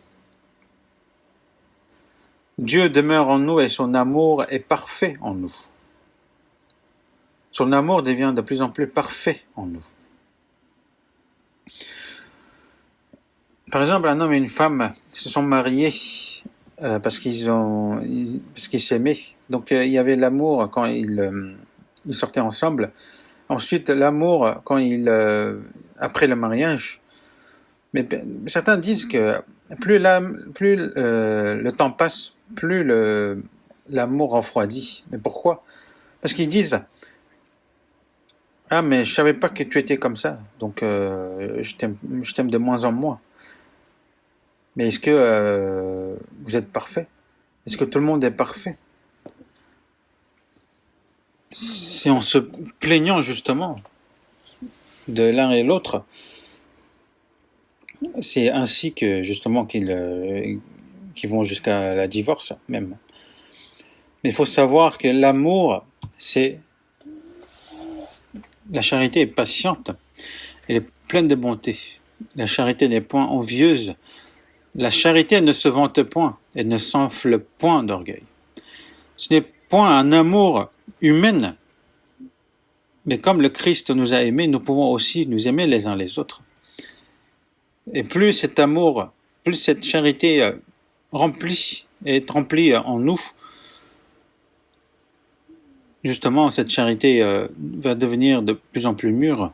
Dieu demeure en nous et son amour est parfait en nous. Son amour devient de plus en plus parfait en nous. Par exemple, un homme et une femme se sont mariés parce qu'ils s'aimaient. Donc il y avait l'amour quand ils sortaient ensemble. Ensuite, l'amour quand après le mariage. Mais certains disent que plus le temps passe, plus l'amour refroidit. Mais pourquoi? Parce qu'ils disent « Ah, mais je savais pas que tu étais comme ça, donc je t'aime de moins en moins. » Mais est-ce que vous êtes parfait? Est-ce que tout le monde est parfait? C'est en se plaignant justement de l'un et l'autre. C'est ainsi que justement qu'ils vont jusqu'à la divorce même. Mais il faut savoir que l'amour, la charité est patiente, elle est pleine de bonté. La charité n'est point envieuse, La charité ne se vante point et ne s'enfle point d'orgueil. Ce n'est point un amour humain, mais comme le Christ nous a aimés, nous pouvons aussi nous aimer les uns les autres. Et plus cet amour, plus cette charité est remplie en nous, justement, cette charité va devenir de plus en plus mûre.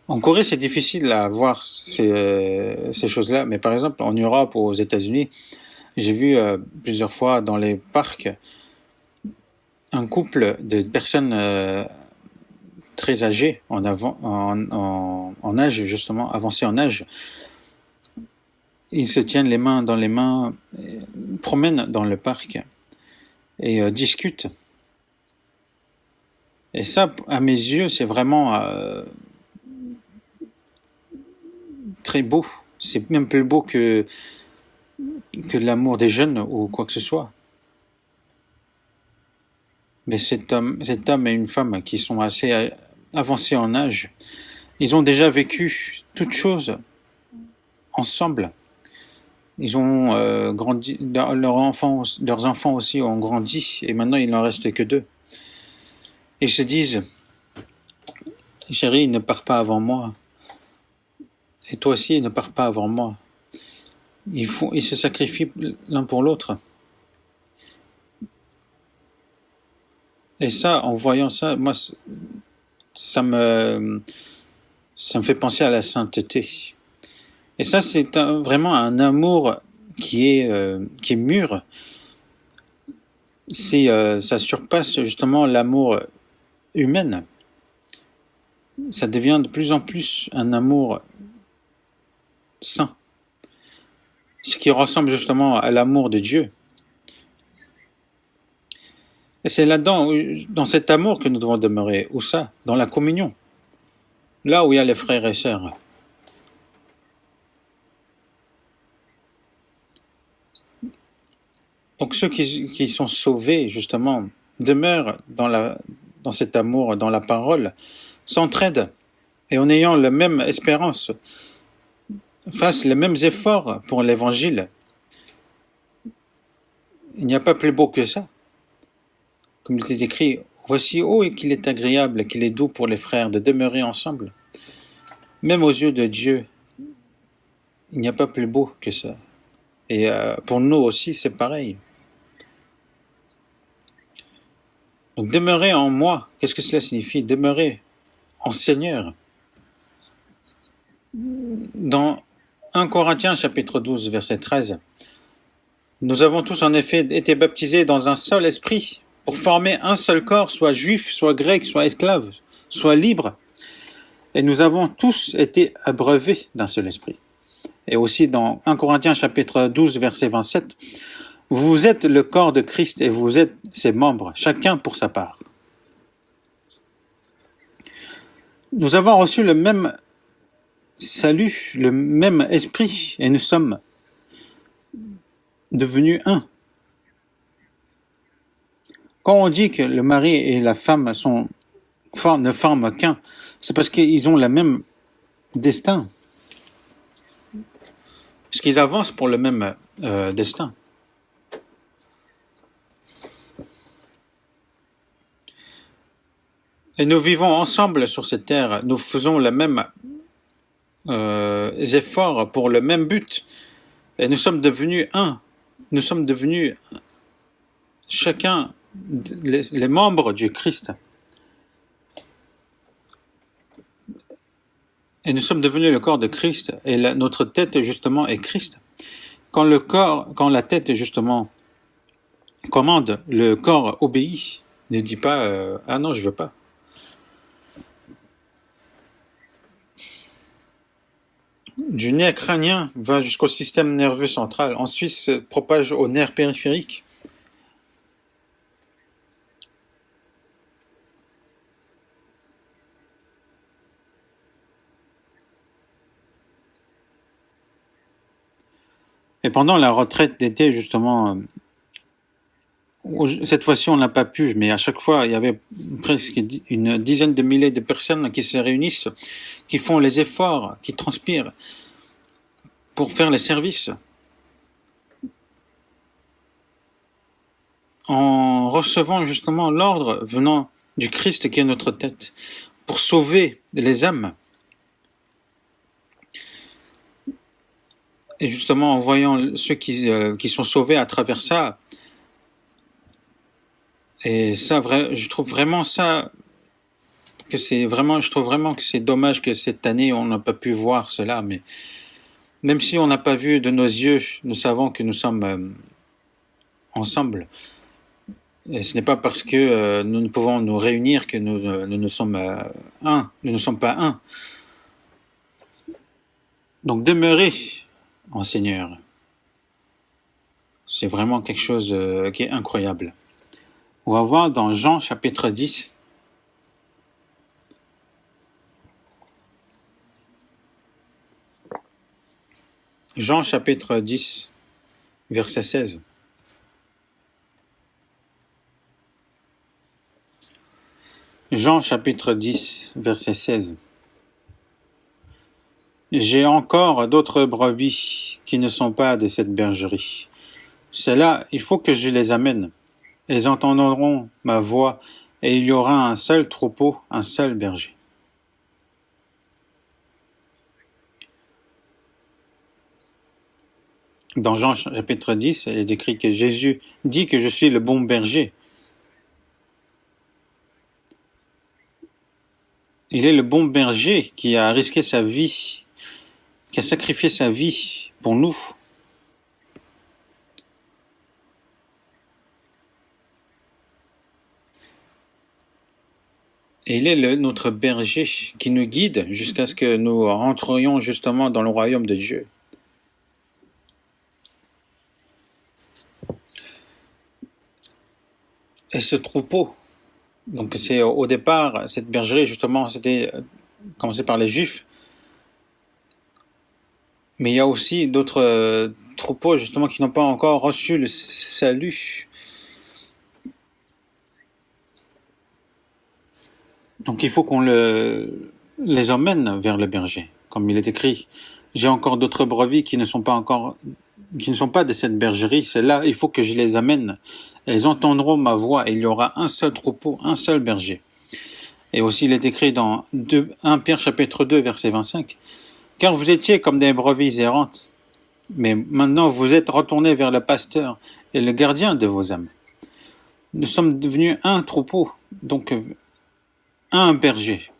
En Corée, c'est difficile à voir ces choses-là, mais par exemple, en Europe ou aux États-Unis, j'ai vu plusieurs fois dans les parcs un couple de personnes très âgées, en âge justement, avancées en âge. Ils se tiennent les mains dans les mains, promènent dans le parc et discutent. Et ça, à mes yeux, c'est vraiment très beau. C'est même plus beau que l'amour des jeunes ou quoi que ce soit. Mais cet homme et une femme qui sont assez avancés en âge, ils ont déjà vécu toutes choses ensemble. Ils ont grandi, leurs enfants aussi ont grandi, et maintenant il n'en reste que 2. Ils se disent, chérie, ne pars pas avant moi. Et toi aussi, ne pars pas avant moi. Ils se sacrifient l'un pour l'autre. Et ça, en voyant ça, moi, ça me fait penser à la sainteté. Et ça, c'est vraiment un amour qui est mûr. Ça surpasse justement l'amour humain. Ça devient de plus en plus un amour saint. Ce qui ressemble justement à l'amour de Dieu. Et c'est là-dedans, dans cet amour que nous devons demeurer. Où ça? Dans la communion. Là où il y a les frères et sœurs. Donc ceux qui sont sauvés, justement, demeurent dans cet amour, dans la parole, s'entraident, et en ayant la même espérance, fassent les mêmes efforts pour l'évangile. Il n'y a pas plus beau que ça. Comme il est écrit, voici qu'il est agréable, qu'il est doux pour les frères de demeurer ensemble. Même aux yeux de Dieu, il n'y a pas plus beau que ça. Et pour nous aussi, c'est pareil. Donc demeurer en moi, qu'est-ce que cela signifie? Demeurer en Seigneur. Dans 1 Corinthiens chapitre 12 verset 13, nous avons tous en effet été baptisés dans un seul esprit pour former un seul corps, soit juif, soit grec, soit esclave, soit libre. Et nous avons tous été abreuvés d'un seul esprit. Et aussi dans 1 Corinthiens chapitre 12 verset 27, vous êtes le corps de Christ et vous êtes ses membres, chacun pour sa part. Nous avons reçu le même salut, le même esprit, et nous sommes devenus un. Quand on dit que le mari et la femme ne forment qu'un, c'est parce qu'ils ont le même destin. Parce qu'ils avancent pour le même destin. Et nous vivons ensemble sur cette terre, nous faisons les mêmes efforts pour le même but. Et nous sommes devenus un. Nous sommes devenus chacun les membres du Christ. Et nous sommes devenus le corps de Christ. Et notre tête, justement, est Christ. Quand la tête, justement, commande, le corps obéit. Ne dit pas ah non, je veux pas. Du nerf crânien va jusqu'au système nerveux central, ensuite se propage au nerf périphérique. Et pendant la retraite d'été, justement, cette fois-ci on n'a pas pu, mais à chaque fois il y avait presque une dizaine de milliers de personnes qui se réunissent, qui font les efforts, qui transpirent pour faire les services, en recevant justement l'ordre venant du Christ qui est notre tête, pour sauver les âmes. Et justement, en voyant ceux qui sont sauvés à travers ça, et ça, je trouve vraiment que c'est dommage que cette année on n'a pas pu voir cela, mais même si on n'a pas vu de nos yeux, nous savons que nous sommes ensemble. Et ce n'est pas parce que nous ne pouvons nous réunir que nous sommes un. Nous ne sommes pas un. Donc demeurez en Seigneur. C'est vraiment quelque chose qui est incroyable. On va voir dans Jean chapitre 10. Jean chapitre 10, verset 16. Jean chapitre 10, verset 16. J'ai encore d'autres brebis qui ne sont pas de cette bergerie. Celles-là, il faut que je les amène. Elles entendront ma voix et il y aura un seul troupeau, un seul berger. Dans Jean chapitre 10, il est écrit que Jésus dit que je suis le bon berger. Il est le bon berger qui a risqué sa vie, qui a sacrifié sa vie pour nous. Et il est notre berger qui nous guide jusqu'à ce que nous rentrions justement dans le royaume de Dieu. Et ce troupeau, donc c'est au départ, cette bergerie justement, c'était commencé par les Juifs, mais il y a aussi d'autres troupeaux justement qui n'ont pas encore reçu le salut. Donc il faut qu'on les emmène vers le berger, comme il est écrit. J'ai encore d'autres brebis qui ne sont pas de cette bergerie. C'est là, il faut que je les amène. Elles entendront ma voix et il y aura un seul troupeau, un seul berger. Et aussi il est écrit dans 1 Pierre chapitre 2 verset 25. Car vous étiez comme des brebis errantes, mais maintenant vous êtes retournés vers le pasteur et le gardien de vos âmes. Nous sommes devenus un troupeau, donc un berger.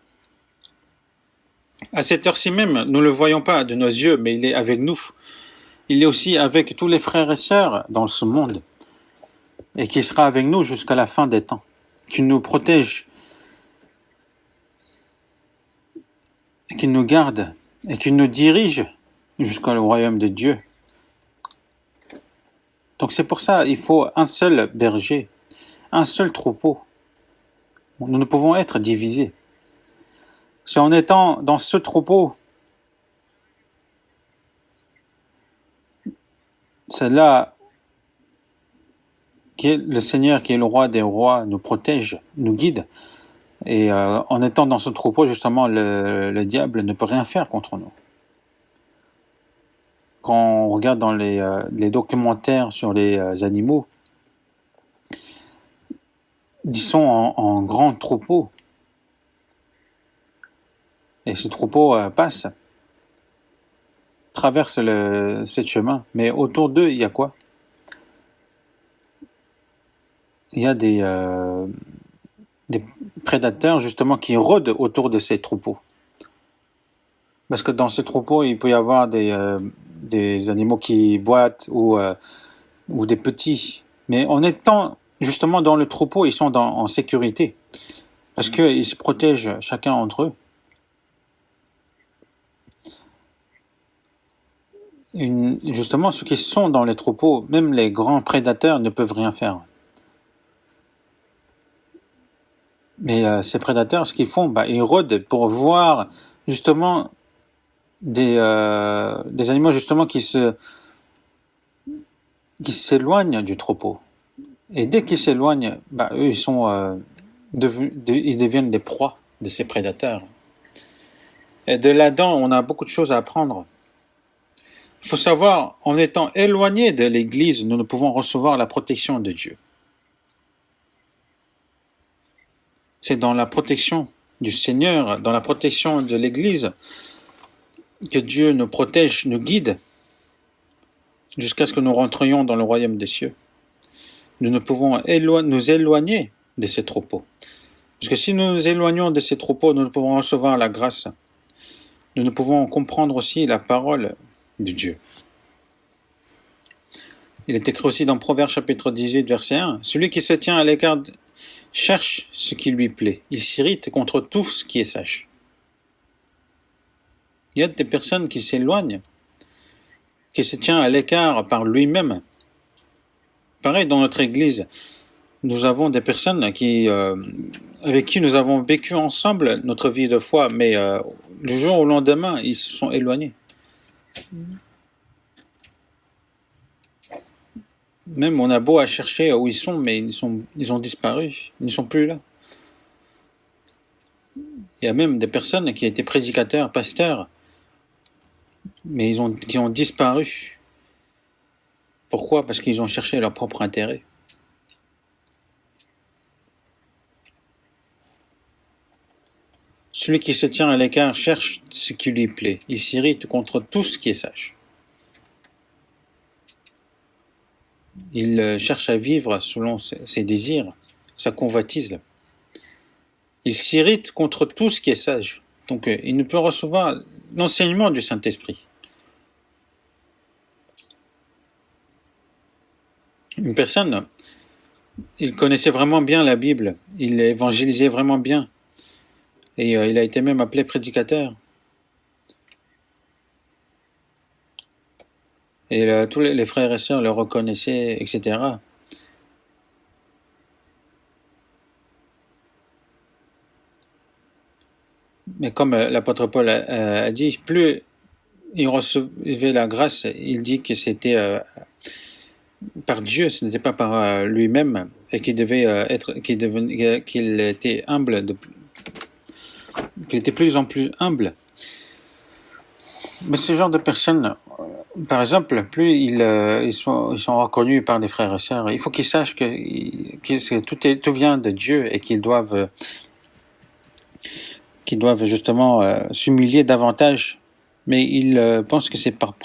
À cette heure-ci même, nous ne le voyons pas de nos yeux, mais il est avec nous. Il est aussi avec tous les frères et sœurs dans ce monde, et qui sera avec nous jusqu'à la fin des temps, qui nous protège, et qui nous garde, et qui nous dirige jusqu'au royaume de Dieu. Donc c'est pour ça il faut un seul berger, un seul troupeau. Nous ne pouvons être divisés. C'est en étant dans ce troupeau, c'est là que le Seigneur, qui est le roi des rois, nous protège, nous guide. Et en étant dans ce troupeau, justement, le diable ne peut rien faire contre nous. Quand on regarde dans les documentaires sur les animaux, ils sont en grand troupeau. Et ce troupeau passe, traverse ce chemin. Mais autour d'eux, il y a quoi? Il y a des prédateurs, justement, qui rôdent autour de ces troupeaux. Parce que dans ces troupeaux, il peut y avoir des animaux qui boitent ou des petits. Mais en étant justement dans le troupeau, ils sont en sécurité. Parce qu'ils se protègent chacun entre eux. Justement, ceux qui sont dans les troupeaux, même les grands prédateurs ne peuvent rien faire. Mais ces prédateurs, ce qu'ils font, ils rôdent pour voir justement des animaux justement qui s'éloignent du troupeau. Et dès qu'ils s'éloignent, eux, ils deviennent des proies de ces prédateurs. Et de là-dedans, on a beaucoup de choses à apprendre. Il faut savoir, en étant éloigné de l'Église, nous ne pouvons recevoir la protection de Dieu. C'est dans la protection du Seigneur, dans la protection de l'Église, que Dieu nous protège, nous guide, jusqu'à ce que nous rentrions dans le royaume des cieux. Nous ne pouvons nous éloigner de ces troupeaux. Parce que si nous nous éloignons de ces troupeaux, nous ne pouvons recevoir la grâce. Nous ne pouvons comprendre aussi la parole de Dieu. Il est écrit aussi dans Proverbes chapitre 18, verset 1. Celui qui se tient à l'écart cherche ce qui lui plaît. Il s'irrite contre tout ce qui est sage. Il y a des personnes qui s'éloignent, qui se tiennent à l'écart par lui-même. Pareil dans notre église, nous avons des personnes avec qui nous avons vécu ensemble notre vie de foi, mais du jour au lendemain, ils se sont éloignés. Même on a beau à chercher où ils sont, mais ils ont disparu, ils ne sont plus là. Il y a même des personnes qui étaient prédicateurs, pasteurs, mais qui ont disparu. Pourquoi? Parce qu'ils ont cherché leur propre intérêt. Celui qui se tient à l'écart cherche ce qui lui plaît. Il s'irrite contre tout ce qui est sage. Il cherche à vivre selon ses désirs, sa convoitise. Il s'irrite contre tout ce qui est sage. Donc il ne peut recevoir l'enseignement du Saint-Esprit. Une personne, il connaissait vraiment bien la Bible, il évangélisait vraiment bien, et il a été même appelé prédicateur. Et tous les frères et sœurs le reconnaissaient, etc. Mais comme l'apôtre Paul a dit, plus il recevait la grâce, il dit que c'était par Dieu, ce n'était pas par lui-même, et qu'il était humble, qu'il était plus en plus humble. Mais ce genre de personnes, par exemple, plus ils sont reconnus par les frères et sœurs, il faut qu'ils sachent que tout vient de Dieu et qu'ils doivent justement s'humilier davantage. Mais ils pensent que c'est par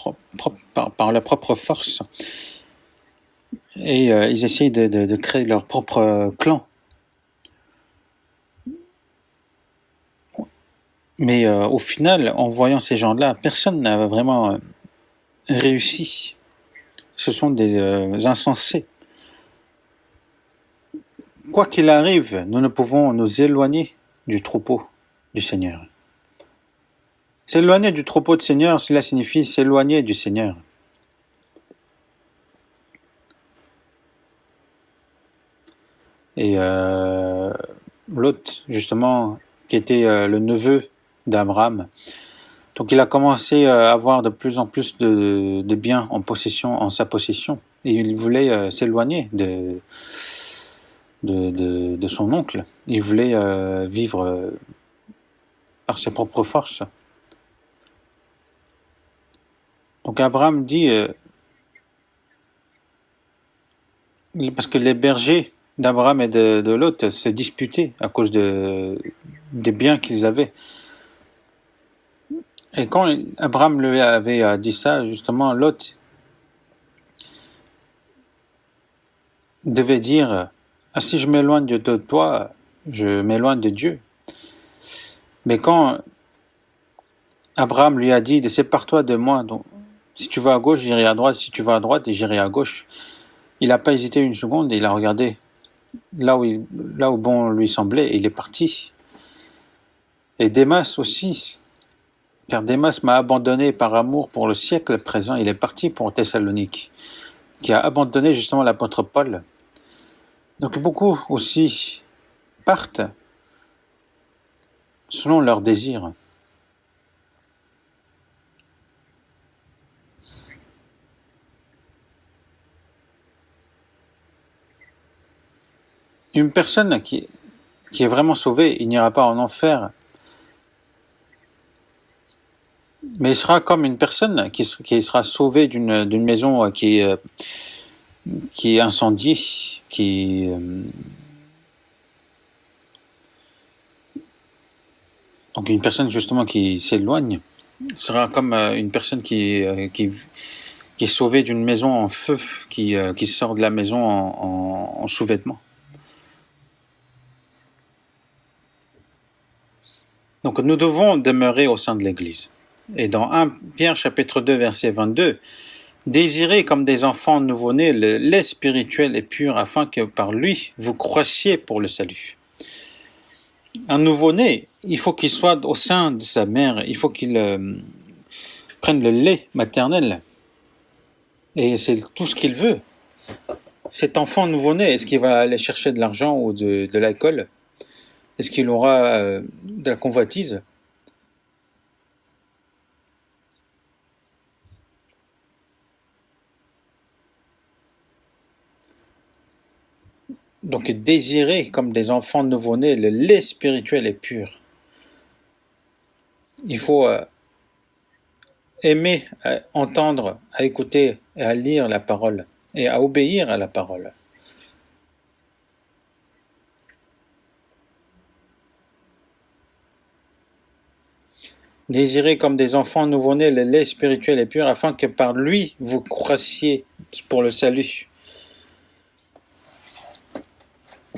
leur propre force. Et ils essayent de créer leur propre clan. Mais au final, en voyant ces gens-là, personne n'a vraiment réussi. Ce sont des insensés. Quoi qu'il arrive, nous ne pouvons nous éloigner du troupeau du Seigneur. S'éloigner du troupeau du Seigneur, cela signifie s'éloigner du Seigneur. Et Lot, justement, qui était le neveu d'Abraham, donc il a commencé à avoir de plus en plus de biens en sa possession, et il voulait s'éloigner de son oncle. Il voulait vivre par ses propres forces. Donc Abraham dit, parce que les bergers d'Abraham et de Lot se disputaient à cause des biens qu'ils avaient. Et quand Abraham lui avait dit ça, justement, Lot devait dire, ah, si je m'éloigne de toi, je m'éloigne de Dieu. Mais quand Abraham lui a dit, sépare-toi de moi, donc si tu vas à gauche, j'irai à droite, si tu vas à droite, j'irai à gauche. Il n'a pas hésité une seconde et il a regardé là où bon lui semblait et il est parti. Et Démas aussi, car Démas m'a abandonné par amour pour le siècle présent, il est parti pour Thessalonique, qui a abandonné justement l'apôtre Paul. Donc beaucoup aussi partent selon leurs désirs. Une personne qui est vraiment sauvée, il n'ira pas en enfer. Mais il sera comme une personne qui sera sauvée d'une maison qui est incendiée, donc une personne justement qui s'éloigne sera comme une personne qui est sauvée d'une maison en feu, qui sort de la maison en sous-vêtements. Donc nous devons demeurer au sein de l'Église. Et dans 1 Pierre chapitre 2 verset 22, désirez comme des enfants nouveau-nés le lait spirituel et pur afin que par lui vous croissiez pour le salut. Un nouveau-né, il faut qu'il soit au sein de sa mère, il faut qu'il prenne le lait maternel. Et c'est tout ce qu'il veut. Cet enfant nouveau-né, est-ce qu'il va aller chercher de l'argent ou de l'alcool? Est-ce qu'il aura de la convoitise? Donc désirer comme des enfants nouveau-nés le lait spirituel et pur. Il faut aimer à entendre, à écouter et à lire la parole et à obéir à la parole. Désirez comme des enfants nouveau-nés le lait spirituel et pur afin que par lui vous croissiez pour le salut.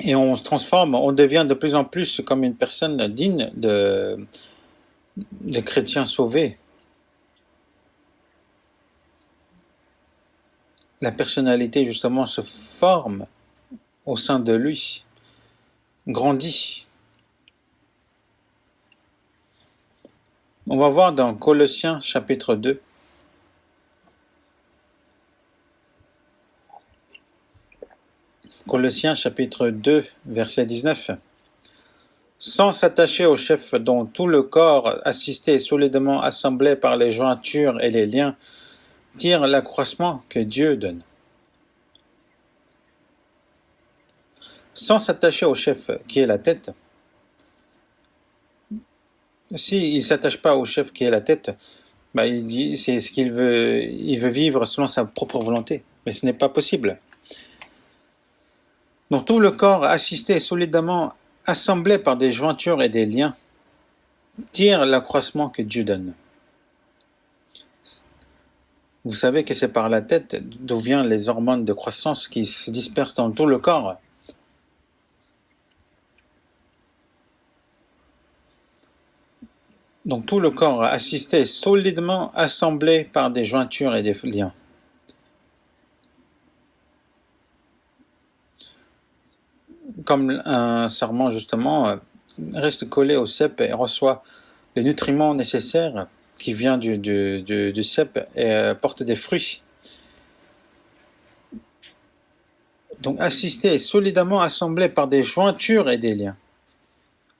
Et on se transforme, on devient de plus en plus comme une personne digne de chrétiens sauvés. La personnalité justement se forme au sein de lui, grandit. On va voir dans Colossiens chapitre 2. Colossiens chapitre 2, verset 19. Sans s'attacher au chef dont tout le corps, assisté et solidement assemblé par les jointures et les liens, tire l'accroissement que Dieu donne. Sans s'attacher au chef qui est la tête. S'il ne s'attache pas au chef qui est la tête, il dit c'est ce qu'il veut, il veut vivre selon sa propre volonté. Mais ce n'est pas possible. Donc tout le corps, assisté solidement, assemblé par des jointures et des liens, tire l'accroissement que Dieu donne. Vous savez que c'est par la tête d'où viennent les hormones de croissance qui se dispersent dans tout le corps. Donc tout le corps assisté solidement assemblé par des jointures et des liens. Comme un sarment justement reste collé au cep et reçoit les nutriments nécessaires qui viennent du cep et porte des fruits. Donc assisté et solidement assemblé par des jointures et des liens.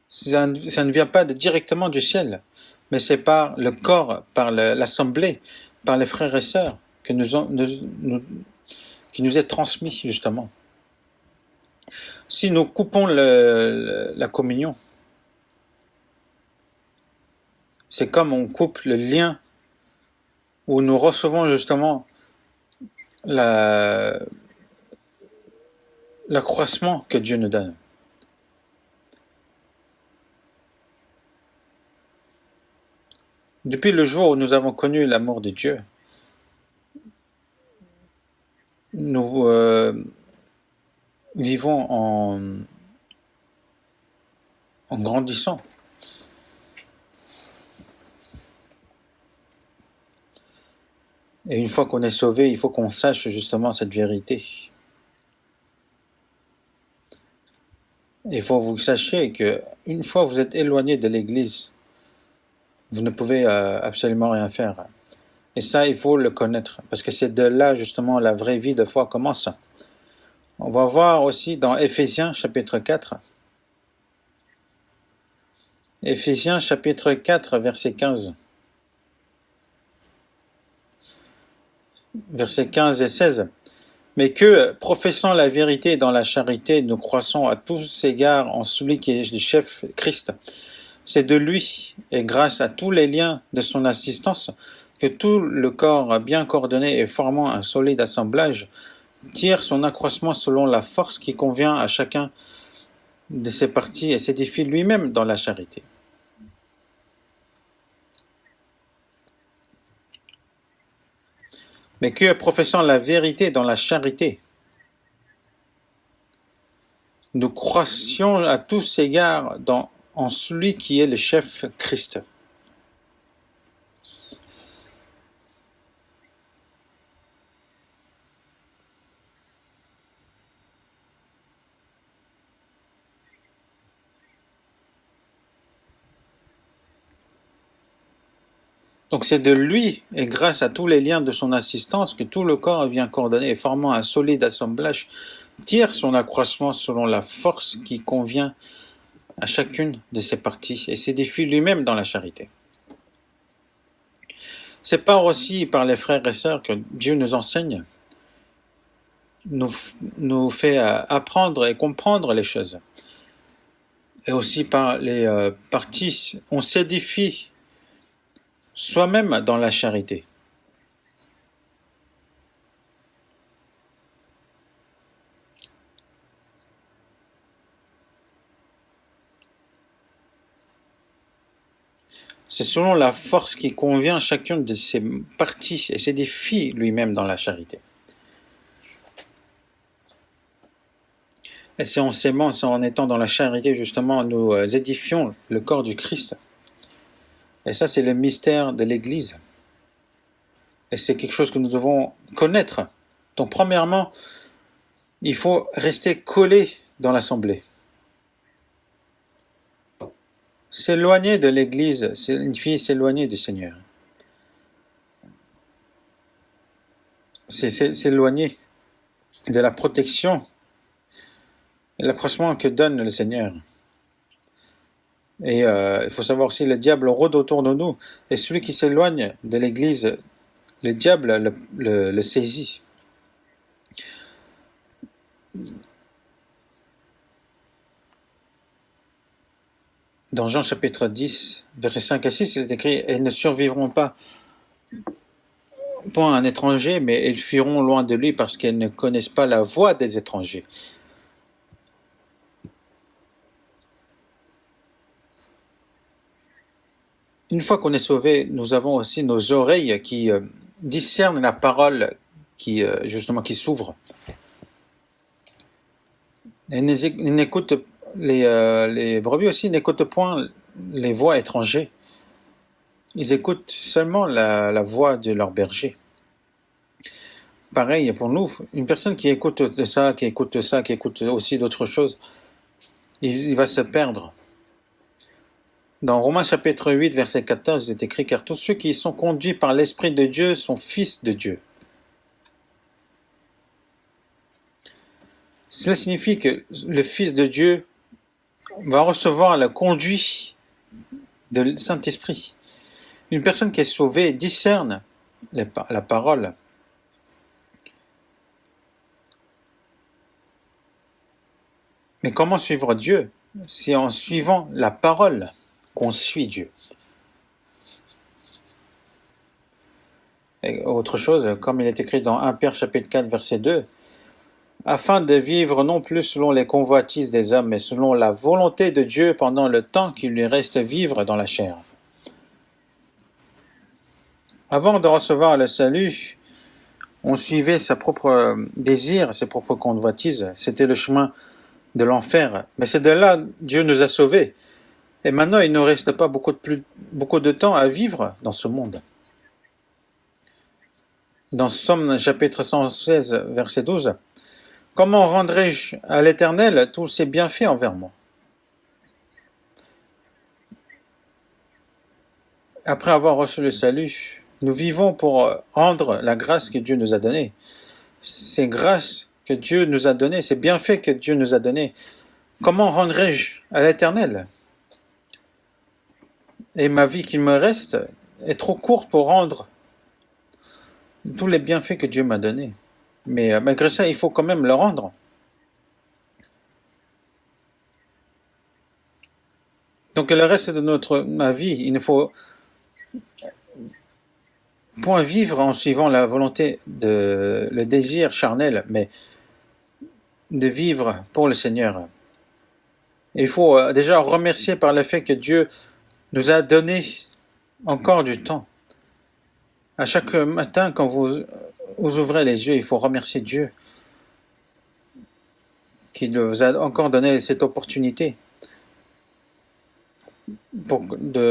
Ça ne vient pas directement du ciel, mais c'est par le corps, par l'assemblée, par les frères et sœurs qui nous est transmis justement. Si nous coupons la communion, c'est comme on coupe le lien où nous recevons justement l'accroissement que Dieu nous donne. Depuis le jour où nous avons connu l'amour de Dieu, nous vivons en grandissant. Et une fois qu'on est sauvé, il faut qu'on sache justement cette vérité. Il faut que vous sachiez que une fois que vous êtes éloigné de l'Église, vous ne pouvez absolument rien faire. Et ça, il faut le connaître, parce que c'est de là justement la vraie vie de foi commence. On va voir aussi dans Éphésiens chapitre 4. Éphésiens chapitre 4, verset 15. Versets 15 et 16. Mais que, professant la vérité dans la charité, nous croissons à tous égards en celui qui est le chef, Christ, C'est de lui, et grâce à tous les liens de son assistance, que tout le corps bien coordonné et formant un solide assemblage tire son accroissement selon la force qui convient à chacun de ses parties et s'édifie lui-même dans la charité. Mais que professant la vérité dans la charité, nous croissions à tous égards en celui qui est le chef Christ. Donc c'est de lui et grâce à tous les liens de son assistance que tout le corps bien coordonné et formant un solide assemblage tire son accroissement selon la force qui convient à chacune de ses parties et s'édifie lui-même dans la charité. C'est par aussi par les frères et sœurs que Dieu nous enseigne, nous fait apprendre et comprendre les choses. Et aussi par les parties, on s'édifie soi-même dans la charité. C'est selon la force qui convient à chacune de ses parties et s'édifie lui-même dans la charité. Et c'est en s'aimant, c'est en étant dans la charité, justement, nous édifions le corps du Christ. Et ça, c'est le mystère de l'Église. Et c'est quelque chose que nous devons connaître. Donc, premièrement, il faut rester collé dans l'assemblée. S'éloigner de l'Église, c'est une fille s'éloigner du Seigneur. C'est s'éloigner de la protection et l'accroissement que donne le Seigneur. Et il faut savoir aussi, le diable rôde autour de nous. Et celui qui s'éloigne de l'Église, le diable le saisit. Dans Jean chapitre 10, versets 5 à 6, il est écrit « Ils ne survivront pas point un étranger, mais ils fuiront loin de lui parce qu'ils ne connaissent pas la voix des étrangers. » Une fois qu'on est sauvé, nous avons aussi nos oreilles qui discernent la parole qui s'ouvre. Et n'écoutent les brebis aussi n'écoutent point les voix étrangères. Ils écoutent seulement la voix de leur berger. Pareil pour nous, une personne qui écoute ça, qui écoute aussi d'autres choses, il va se perdre. Dans Romains chapitre 8, verset 14, il est écrit « Car tous ceux qui sont conduits par l'Esprit de Dieu sont fils de Dieu. » Cela signifie que le Fils de Dieu va recevoir la conduite de Saint-Esprit. Une personne qui est sauvée discerne la parole. Mais comment suivre Dieu? C'est en suivant la parole qu'on suit Dieu. Et autre chose, comme il est écrit dans 1 Pierre chapitre 4 verset 2, afin de vivre non plus selon les convoitises des hommes, mais selon la volonté de Dieu pendant le temps qu'il lui reste vivre dans la chair. Avant de recevoir le salut, on suivait ses propres désirs, ses propres convoitises. C'était le chemin de l'enfer. Mais c'est de là que Dieu nous a sauvés. Et maintenant, il ne nous reste pas beaucoup de temps à vivre dans ce monde. Dans Somme chapitre 116, verset 12, « Comment rendrai-je à l'Éternel tous ses bienfaits envers moi ?» Après avoir reçu le salut, nous vivons pour rendre la grâce que Dieu nous a donnée. Ces grâces que Dieu nous a données, ces bienfaits que Dieu nous a donnés, comment rendrai-je à l'Éternel? Et ma vie qui me reste est trop courte pour rendre tous les bienfaits que Dieu m'a donnés. Mais malgré ça, il faut quand même le rendre. Donc le reste de ma vie, il ne faut point vivre en suivant la volonté le désir charnel, mais de vivre pour le Seigneur. Il faut déjà remercier par le fait que Dieu nous a donné encore du temps. À chaque matin, quand vous ouvrez les yeux, il faut remercier Dieu qui nous a encore donné cette opportunité.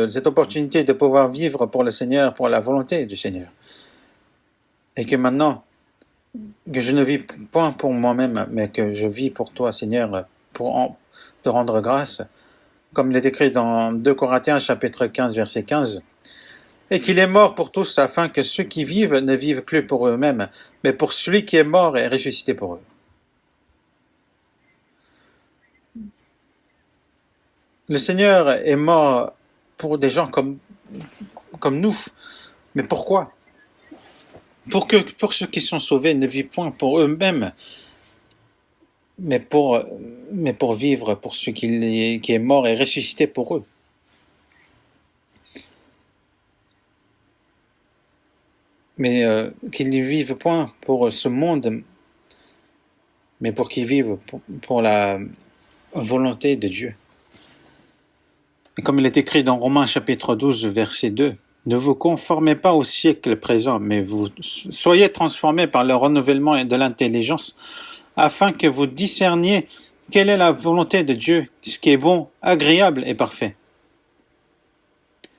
Cette opportunité de pouvoir vivre pour le Seigneur, pour la volonté du Seigneur. Et que maintenant, que je ne vis pas pour moi-même, mais que je vis pour toi, Seigneur, pour te rendre grâce, comme il est écrit dans 2 Corinthiens chapitre 15, verset 15, et qu'il est mort pour tous, afin que ceux qui vivent ne vivent plus pour eux-mêmes, mais pour celui qui est mort et ressuscité pour eux. Le Seigneur est mort pour des gens comme nous. Mais pourquoi? Pour ceux qui sont sauvés ne vivent point pour eux-mêmes, mais pour vivre pour celui qui est mort et ressuscité pour eux. Mais qu'ils ne vivent point pour ce monde, mais pour qu'ils vivent pour la volonté de Dieu. Et comme il est écrit dans Romains chapitre 12, verset 2, « Ne vous conformez pas au siècle présent, mais vous soyez transformés par le renouvellement de l'intelligence, afin que vous discerniez quelle est la volonté de Dieu, ce qui est bon, agréable et parfait. »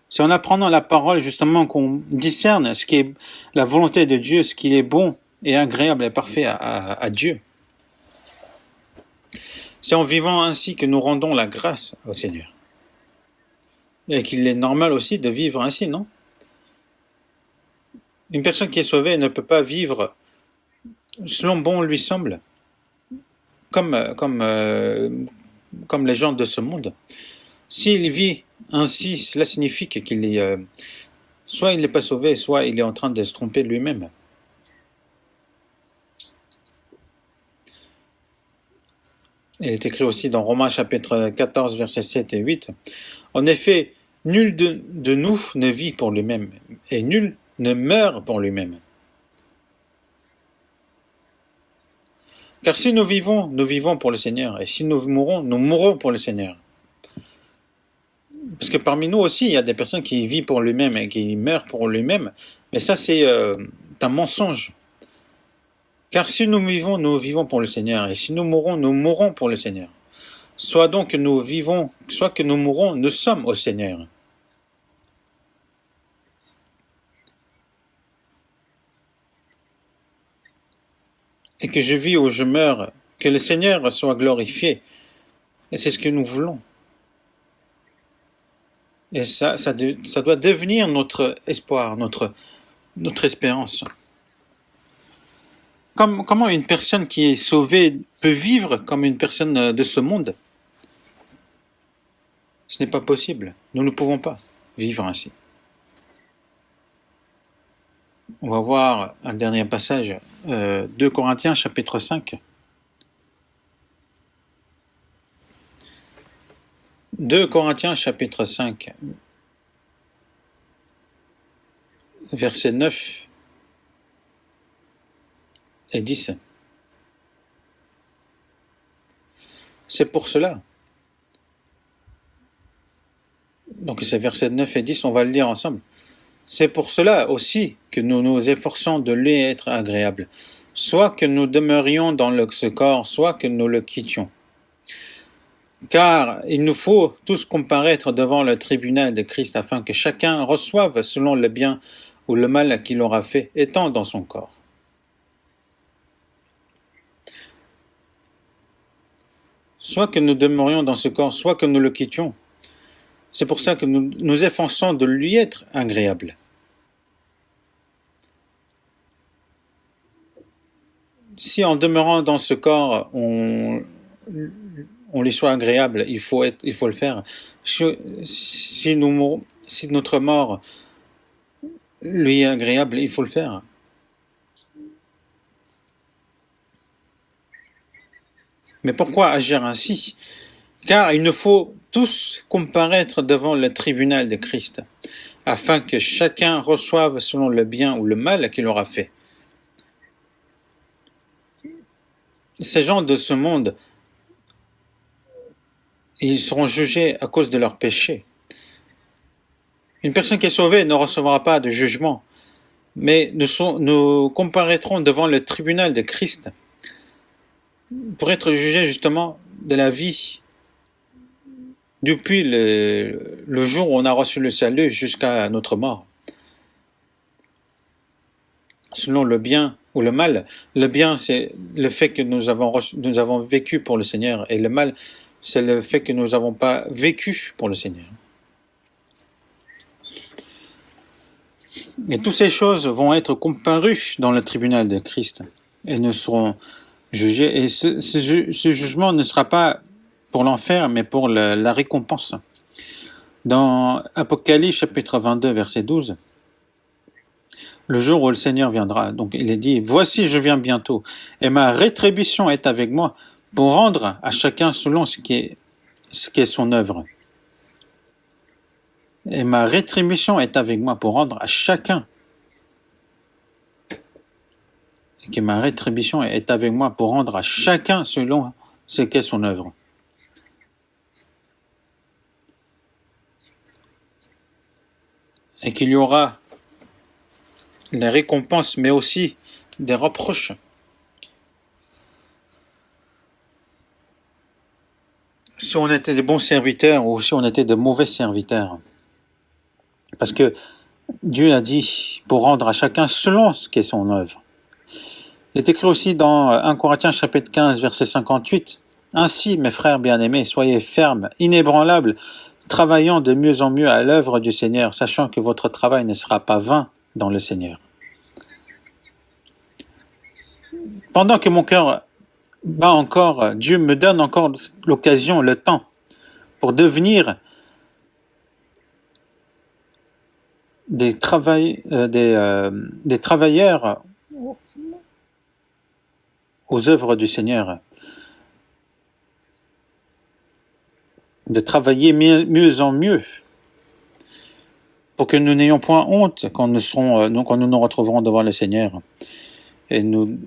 C'est en apprenant la parole justement qu'on discerne ce qui est la volonté de Dieu, ce qui est bon et agréable et parfait à Dieu. C'est en vivant ainsi que nous rendons la grâce au Seigneur. Et qu'il est normal aussi de vivre ainsi, non? Une personne qui est sauvée ne peut pas vivre selon bon lui semble, comme les gens de ce monde. S'il vit ainsi, cela signifie qu'il est soit il n'est pas sauvé, soit il est en train de se tromper lui-même. Il est écrit aussi dans Romains chapitre 14, versets 7 et 8. En effet, nul de nous ne vit pour lui-même, et nul ne meurt pour lui-même. Car si nous vivons pour le Seigneur, et si nous mourrons pour le Seigneur. Parce que parmi nous aussi, il y a des personnes qui vivent pour lui-même et qui meurent pour lui-même, mais ça c'est un mensonge. Car si nous vivons pour le Seigneur, et si nous mourrons pour le Seigneur. Soit donc que nous vivons, soit que nous mourrons, nous sommes au Seigneur. Et que je vis ou je meurs, que le Seigneur soit glorifié. Et c'est ce que nous voulons. Et ça doit devenir notre espoir, notre espérance. Comment une personne qui est sauvée peut vivre comme une personne de ce monde? Ce n'est pas possible. Nous ne pouvons pas vivre ainsi. On va voir un dernier passage, 2 Corinthiens chapitre 5. 2 Corinthiens chapitre 5, versets 9 et 10. C'est pour cela. Donc c'est versets 9 et 10, on va le lire ensemble. C'est pour cela aussi que nous nous efforçons de lui être agréable, soit que nous demeurions dans ce corps, soit que nous le quittions. Car il nous faut tous comparaître devant le tribunal de Christ afin que chacun reçoive selon le bien ou le mal qu'il aura fait, étant dans son corps. Soit que nous demeurions dans ce corps, soit que nous le quittions. C'est pour ça que nous nous efforçons de lui être agréable. Si en demeurant dans ce corps, on lui soit agréable, il faut le faire. Si notre mort lui est agréable, il faut le faire. Mais pourquoi agir ainsi? Car il ne faut tous comparaître devant le tribunal de Christ, afin que chacun reçoive selon le bien ou le mal qu'il aura fait. Ces gens de ce monde, ils seront jugés à cause de leurs péchés. Une personne qui est sauvée ne recevra pas de jugement, mais nous comparaîtrons devant le tribunal de Christ pour être jugés justement de la vie depuis le jour où on a reçu le salut jusqu'à notre mort. Selon le bien ou le mal, le bien c'est le fait que nous avons vécu pour le Seigneur, et le mal c'est le fait que nous n'avons pas vécu pour le Seigneur. Et toutes ces choses vont être comparues dans le tribunal de Christ et nous serons jugés. Et ce jugement ne sera pas pour l'enfer, mais pour la récompense. Dans Apocalypse chapitre 22, verset 12, le jour où le Seigneur viendra, donc il est dit, « Voici, je viens bientôt, et ma rétribution est avec moi pour rendre à chacun selon ce qui est son œuvre. » Et ma rétribution est avec moi pour rendre à chacun. Et que ma rétribution est avec moi pour rendre à chacun selon ce qu'est son œuvre. Et qu'il y aura les récompenses, mais aussi des reproches. Si on était des bons serviteurs ou si on était de mauvais serviteurs. Parce que Dieu a dit pour rendre à chacun selon ce qu'est son œuvre. Il est écrit aussi dans 1 Corinthiens chapitre 15 verset 58. Ainsi, mes frères bien-aimés, soyez fermes, inébranlables, travaillant de mieux en mieux à l'œuvre du Seigneur, sachant que votre travail ne sera pas vain dans le Seigneur. Pendant que mon cœur bat encore, Dieu me donne encore l'occasion, le temps, pour devenir des travailleurs aux œuvres du Seigneur, de travailler mieux en mieux, pour que nous n'ayons point honte quand nous nous retrouverons devant le Seigneur. Et nous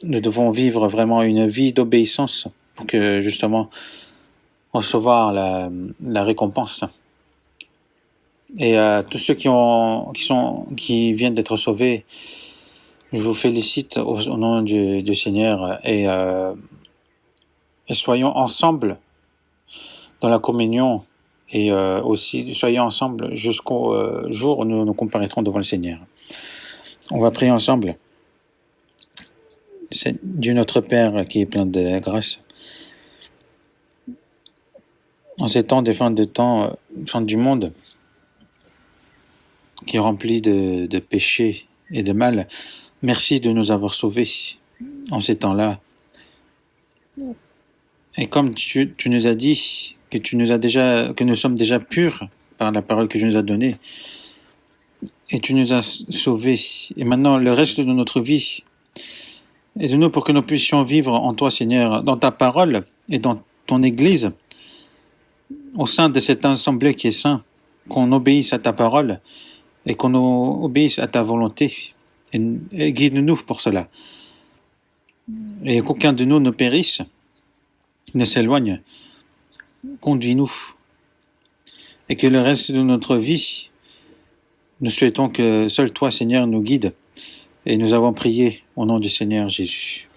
devons vivre vraiment une vie d'obéissance pour que justement recevoir la récompense. Et tous ceux qui viennent d'être sauvés, je vous félicite au nom du Seigneur et soyons ensemble dans la communion et aussi soyons ensemble jusqu'au jour où nous nous comparaîtrons devant le Seigneur. On va prier ensemble. C'est Dieu notre Père qui est plein de grâce. En ces temps de fin de temps, fin du monde, qui est rempli de péchés et de mal, merci de nous avoir sauvés en ces temps-là. Et comme tu nous as dit que nous sommes déjà purs par la parole que tu nous as donnée, et tu nous as sauvés. Et maintenant, le reste de notre vie, aide-nous pour que nous puissions vivre en toi, Seigneur, dans ta parole et dans ton Église, au sein de cette assemblée qui est saint, qu'on obéisse à ta parole et qu'on obéisse à ta volonté. Et guide-nous pour cela. Et qu'aucun de nous ne périsse, ne s'éloigne. Conduis-nous. Et que le reste de notre vie, nous souhaitons que seul toi, Seigneur, nous guide. Et nous avons prié au nom du Seigneur Jésus.